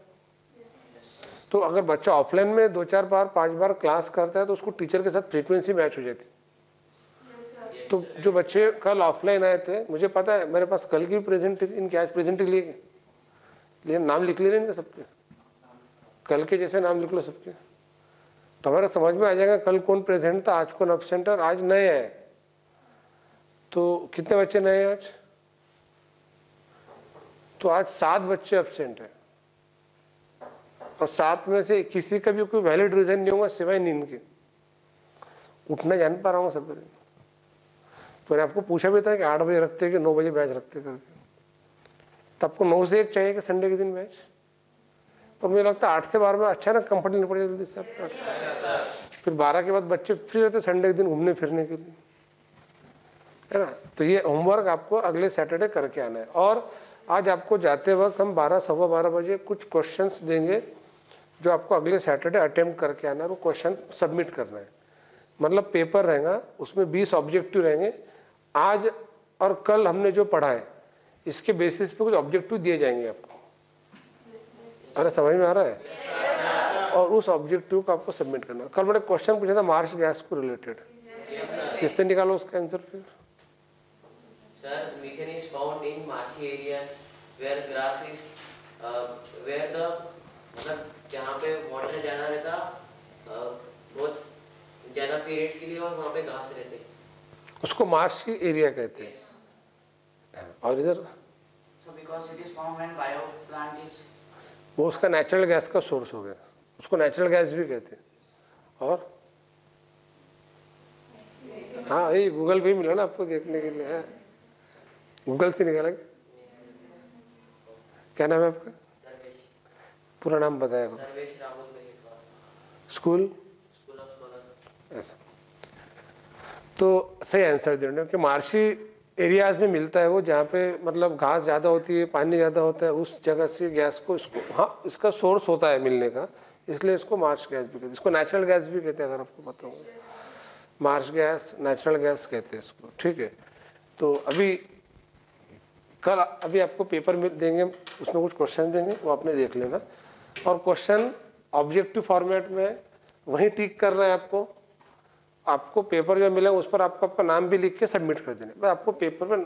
तो अगर बच्चा ऑफलाइन में 2-4 बार 5 बार क्लास करता है तो उसको टीचर के साथ फ्रीक्वेंसी मैच हो जाती। तो जो बच्चे कल ऑफलाइन आए थे, मुझे पता है मेरे पास कल की प्रेजेंट इनके आज प्रेजेंट लिए नाम लिख ले इनके सबके, कल के जैसे नाम लिख लो सबके, तो हमारा समझ में आ जाएगा कल कौन प्रेजेंट था, आज कौन एब्सेंट और आज नए है। तो कितने बच्चे नए हैं आज? तो आज 7 बच्चे एब्सेंट है, और 7 में से किसी का भी कोई वैलिड रीजन नहीं होगा सिवाय नींद के। उठना जान पा रहा हूँ सब। तो आपको पूछा भी था कि 8 बजे रखते कि 9 बजे बैच रखते करके, तो आपको 9 से 1 चाहिए कि संडे के दिन बैच, और मुझे लगता है 8 से 12 में अच्छा ना, कंफर्ट नहीं पड़ जाए जल्दी से आपको। फिर 12 के बाद बच्चे फ्री रहते संडे के दिन घूमने फिरने के लिए, है ना। तो ये होमवर्क आपको अगले सैटरडे करके आना है। और आज आपको जाते वक्त हम 12 सवा 12 बजे कुछ क्वेश्चंस देंगे जो आपको अगले सैटरडे अटेम्प्ट करके आना है, वो क्वेश्चन सबमिट करना है। मतलब पेपर रहेगा, उसमें 20 ऑब्जेक्टिव रहेंगे। आज और कल हमने जो पढ़ा है इसके बेसिस पे कुछ ऑब्जेक्टिव दिए जाएंगे आपको। अरे समझ में आ रहा है? और उस ऑब्जेक्टिव को आपको सबमिट करना है। कल मैंने क्वेश्चन पूछा था मार्स गैस को रिलेटेड, किसने निकाला उसका आंसर? फिर Sir, methane is found in marshy areas where grass is where the मतलब जहाँ पे वाटर ज़्यादा रहता बहुत ज़्यादा पीरियड के लिए, और वहाँ पे घास रहते, उसको मार्शी एरिया कहते हैं। और इधर So because it is found when bioplant is, वो उसका नेचुरल गैस का सोर्स हो गया, उसको नेचुरल गैस भी कहते हैं। और हाँ, ये गूगल पे ही मिला ना आपको देखने के लिए, है गूगल से निकाला। क्या नाम है आपका? पूरा नाम बताया। स्कूल ऐसा, तो सही आंसर दे रहे हो कि मार्शी एरियाज में मिलता है वो, जहाँ पे मतलब घास ज़्यादा होती है, पानी ज़्यादा होता है, उस जगह से गैस को इसको, हाँ इसका सोर्स होता है मिलने का, इसलिए इसको मार्श गैस भी कहते हैं। इसको नेचुरल गैस भी कहते हैं, अगर आपको पता होगा। मार्श गैस, नेचुरल गैस कहते हैं इसको, ठीक है। तो अभी कल अभी आपको पेपर में देंगे, उसमें कुछ क्वेश्चन देंगे, वो आपने देख लेना। और क्वेश्चन ऑब्जेक्टिव फॉर्मेट में वहीं टिक करना है आपको। आपको पेपर जो मिला उस पर आपको आपका नाम भी लिख के सबमिट कर देना। भाई आपको पेपर में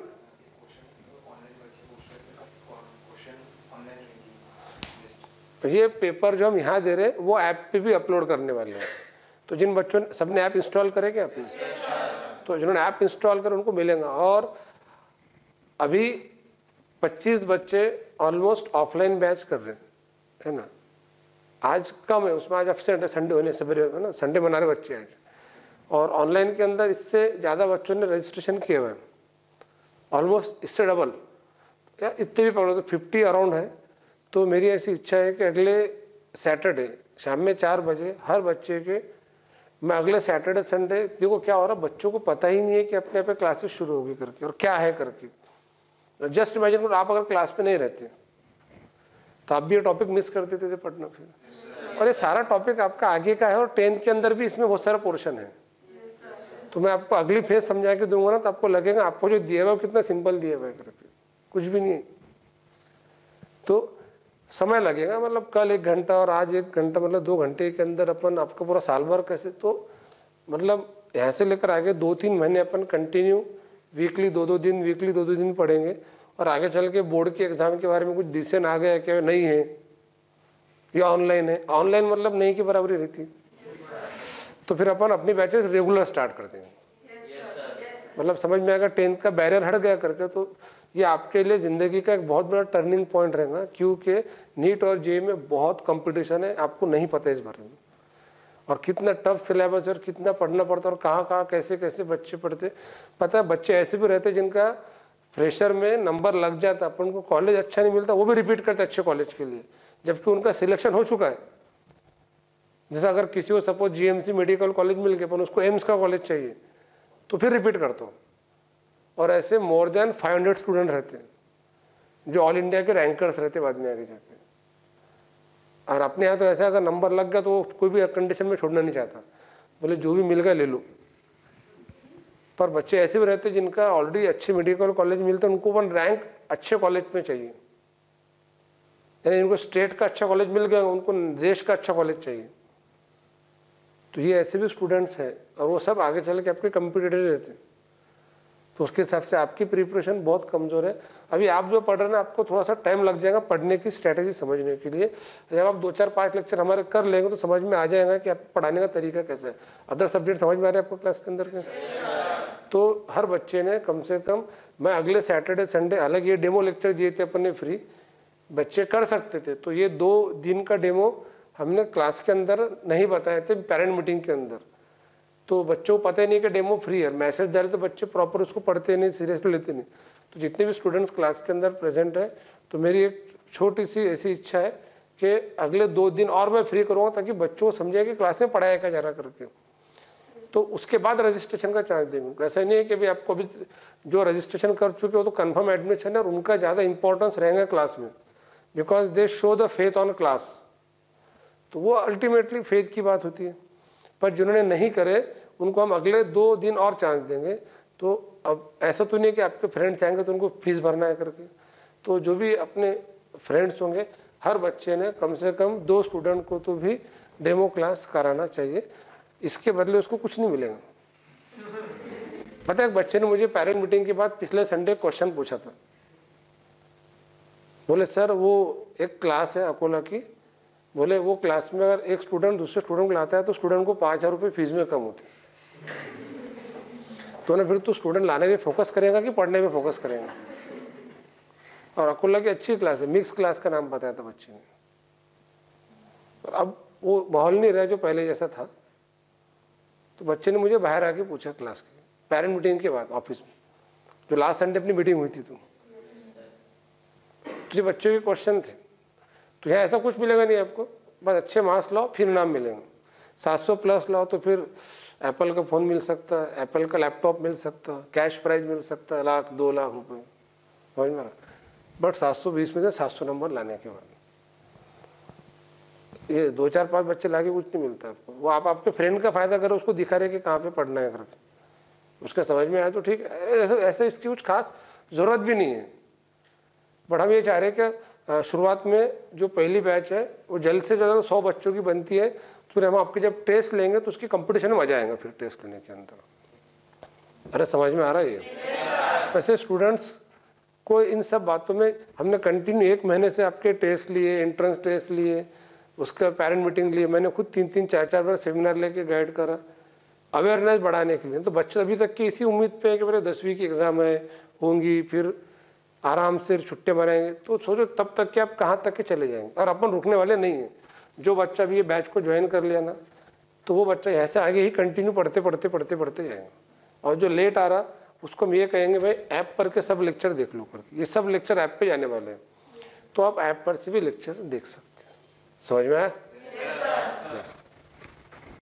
ये पेपर जो हम यहाँ दे रहे हैं वो ऐप पे भी अपलोड करने वाले हैं। तो जिन बच्चों ने, सबने ऐप इंस्टॉल करे क्या आपने? तो जिन्होंने ऐप इंस्टॉल करे उनको मिलेगा। और अभी 25 बच्चे ऑलमोस्ट ऑफलाइन बैच कर रहे हैं, है ना। आज कम है, उसमें आज एब्सेंट है, संडे होने सवेरे, है ना, संडे मना रहे बच्चे आज। और ऑनलाइन के अंदर इससे ज़्यादा बच्चों ने रजिस्ट्रेशन किए हुए हैं, ऑलमोस्ट इससे डबल या इतने भी पकड़ो तो 50 अराउंड है। तो मेरी ऐसी इच्छा है कि अगले सैटरडे शाम में 4 बजे हर बच्चे के, मैं अगले सैटरडे संडे, देखो क्या हो रहा है, बच्चों को पता ही नहीं है कि अपने पे क्लासेस शुरू होगी करके और क्या है करके। जस्ट इमेजिन करो आप अगर क्लास पे नहीं रहते तो आप भी ये टॉपिक मिस कर देते थे पढ़ना फिर। और ये सारा टॉपिक आपका आगे का है, और 10th के अंदर भी इसमें बहुत सारा पोर्शन है। तो मैं आपको अगली फेज समझा के दूंगा ना, तो आपको लगेगा आपको जो दिया हुआ कितना सिंपल दिया हुआ है करके, कुछ भी नहीं। तो समय लगेगा, मतलब कल 1 घंटा और आज 1 घंटा, मतलब 2 घंटे के अंदर अपन आपका पूरा साल भर कैसे, तो मतलब यहाँ से लेकर आगे 2-3 महीने अपन कंटिन्यू वीकली 2-2 दिन, वीकली 2-2 दिन पढ़ेंगे। और आगे चल के बोर्ड के एग्जाम के बारे में कुछ डिसीजन आ गया क्या नहीं है, या ऑनलाइन है, ऑनलाइन मतलब नहीं की बराबरी रहती, तो फिर अपन अपनी बैचेस रेगुलर स्टार्ट कर देंगे। मतलब समझ में आएगा, 10th का बैरियर हट गया करके, तो ये आपके लिए ज़िंदगी का एक बहुत बड़ा टर्निंग पॉइंट रहेगा, क्योंकि नीट और जेईई में बहुत कंपटीशन है, आपको नहीं पता इस बारे में, और कितना टफ सिलेबस और कितना पढ़ना पड़ता है, और कहाँ कहाँ कैसे कैसे बच्चे पढ़ते। पता है बच्चे ऐसे भी रहते जिनका फ्रेशर में नंबर लग जाता, अपन उनको कॉलेज अच्छा नहीं मिलता, वो भी रिपीट करते अच्छे कॉलेज के लिए, जबकि उनका सिलेक्शन हो चुका है। जैसा अगर किसी को सपोज जीएमसी मेडिकल कॉलेज मिल गया, अपन उसको एम्स का कॉलेज चाहिए, तो फिर रिपीट करता हूँ। और ऐसे मोर देन 500 स्टूडेंट रहते हैं जो ऑल इंडिया के रैंकर्स रहते बाद में आगे जाके। और अपने यहाँ तो ऐसा अगर नंबर लग गया तो वो कोई भी कंडीशन में छोड़ना नहीं चाहता, बोले जो भी मिल गया ले लो। पर बच्चे ऐसे भी रहते हैं जिनका ऑलरेडी अच्छे मेडिकल कॉलेज मिलते हैं, उनको वन रैंक अच्छे कॉलेज में चाहिए, यानी इनको स्टेट का अच्छा कॉलेज मिल गया, उनको देश का अच्छा कॉलेज चाहिए। तो ये ऐसे भी स्टूडेंट्स हैं, और वो सब आगे चल के आपके कम्पिटिटिव रहते हैं। तो उसके हिसाब से आपकी प्रिपरेशन बहुत कमज़ोर है। अभी आप जो पढ़ रहे हैं आपको थोड़ा सा टाइम लग जाएगा पढ़ने की स्ट्रैटेजी समझने के लिए। जब आप 2 4 5 लेक्चर हमारे कर लेंगे तो समझ में आ जाएगा कि आप पढ़ाने का तरीका कैसा है। अदर सब्जेक्ट समझ में आ रहे हैं आपको क्लास के अंदर के? तो हर बच्चे ने कम से कम, मैं अगले सैटरडे संडे, अलग ये डेमो लेक्चर दिए थे अपन ने फ्री, बच्चे कर सकते थे, तो ये 2 दिन का डेमो हमने क्लास के अंदर नहीं बताए थे, पेरेंट मीटिंग के अंदर। तो बच्चों को पता ही नहीं कि डेमो फ्री है, मैसेज डाले तो बच्चे प्रॉपर उसको पढ़ते नहीं, सीरियसली लेते नहीं। तो जितने भी स्टूडेंट्स क्लास के अंदर प्रेजेंट है, तो मेरी एक छोटी सी ऐसी इच्छा है कि अगले 2 दिन और मैं फ्री करूँगा, ताकि बच्चों को समझे कि क्लास में पढ़ाया क्या जा रहा करके। तो उसके बाद रजिस्ट्रेशन का चांस देंगे। ऐसा नहीं है कि भाई आपको अभी जो रजिस्ट्रेशन कर चुके हो तो कन्फर्म एडमिशन है, और उनका ज़्यादा इंपॉर्टेंस रहेगा क्लास में, because they show the faith on class. तो वो अल्टीमेटली फेथ की बात होती है। पर जिन्होंने नहीं करे उनको हम अगले 2 दिन और चांस देंगे। तो अब ऐसा तो नहीं कि आपके फ्रेंड्स आएंगे तो उनको फीस भरना है करके। तो जो भी अपने फ्रेंड्स होंगे, हर बच्चे ने कम से कम 2 स्टूडेंट को तो भी डेमो क्लास कराना चाहिए, इसके बदले उसको कुछ नहीं मिलेगा। पता है एक बच्चे ने मुझे पेरेंट मीटिंग के बाद पिछले संडे क्वेश्चन पूछा था, बोले सर वो एक क्लास है अकोला की, बोले वो क्लास में अगर एक स्टूडेंट दूसरे स्टूडेंट को लाता है तो स्टूडेंट को 5,000 रुपये फीस में कम होती है। तो ना फिर तू स्टूडेंट लाने में फोकस करेगा कि पढ़ने में फोकस करेगा? और अकोला की अच्छी क्लास है, मिक्स क्लास का नाम बताया था बच्चे ने। पर अब वो माहौल नहीं रहा जो पहले जैसा था। तो बच्चे ने मुझे बाहर आके पूछा क्लास के पेरेंट मीटिंग के बाद ऑफिस में, जो लास्ट संडे अपनी मीटिंग हुई थी, तुझे बच्चों के क्वेश्चन थे, तो यहाँ ऐसा कुछ मिलेगा नहीं आपको, बस अच्छे मार्क्स लाओ फिर इनाम मिलेंगे। 700 प्लस लाओ तो फिर एप्पल का फ़ोन मिल सकता है, एप्पल का लैपटॉप मिल सकता है, कैश प्राइज मिल सकता है 1 लाख 2 लाख रुपये, समझ में। बट 720 में से 700 नंबर लाने के बाद ये 2 4 5 बच्चे लाके कुछ नहीं मिलता आपको। वो आप आपके फ्रेंड का फ़ायदा करो, उसको दिखा रहे कि कहाँ पे पढ़ना है करके, उसका समझ में आया तो ठीक है, ऐसे इसकी कुछ खास ज़रूरत भी नहीं है। बट हम ये चाह रहे हैं कि शुरुआत में जो पहली बैच है वो जल्द से ज़्यादा 100 बच्चों की बनती है, तो फिर हम आपके जब टेस्ट लेंगे तो उसकी कंपटीशन में मजा आएगा फिर टेस्ट लेने के अंदर। अरे समझ में आ रहा है ये? वैसे स्टूडेंट्स को इन सब बातों में हमने कंटिन्यू 1 महीने से आपके टेस्ट लिए, एंट्रेंस टेस्ट लिए, उसका पेरेंट मीटिंग लिए, मैंने खुद 3 4 4 बार सेमिनार लेके गाइड करा अवेयरनेस बढ़ाने के लिए। तो बच्चे अभी तक की इसी उम्मीद पे है कि मेरे 10वीं की एग्ज़ाम है होंगी, फिर आराम से छुट्टे मनाएंगे। तो सोचो तब तक कि आप कहाँ तक के चले जाएंगे, और अपन रुकने वाले नहीं हैं। जो बच्चा भी ये बैच को ज्वाइन कर लिया ना, तो वो बच्चा यहाँ से आगे ही कंटिन्यू पढ़ते जाएंगे। और जो लेट आ रहा उसको हम ये कहेंगे भाई ऐप पर के सब लेक्चर देख लो करके, ये सब लेक्चर ऐप पे जाने वाले हैं, तो आप ऐप पर से भी लेक्चर देख सकते हैं। समझ में आया?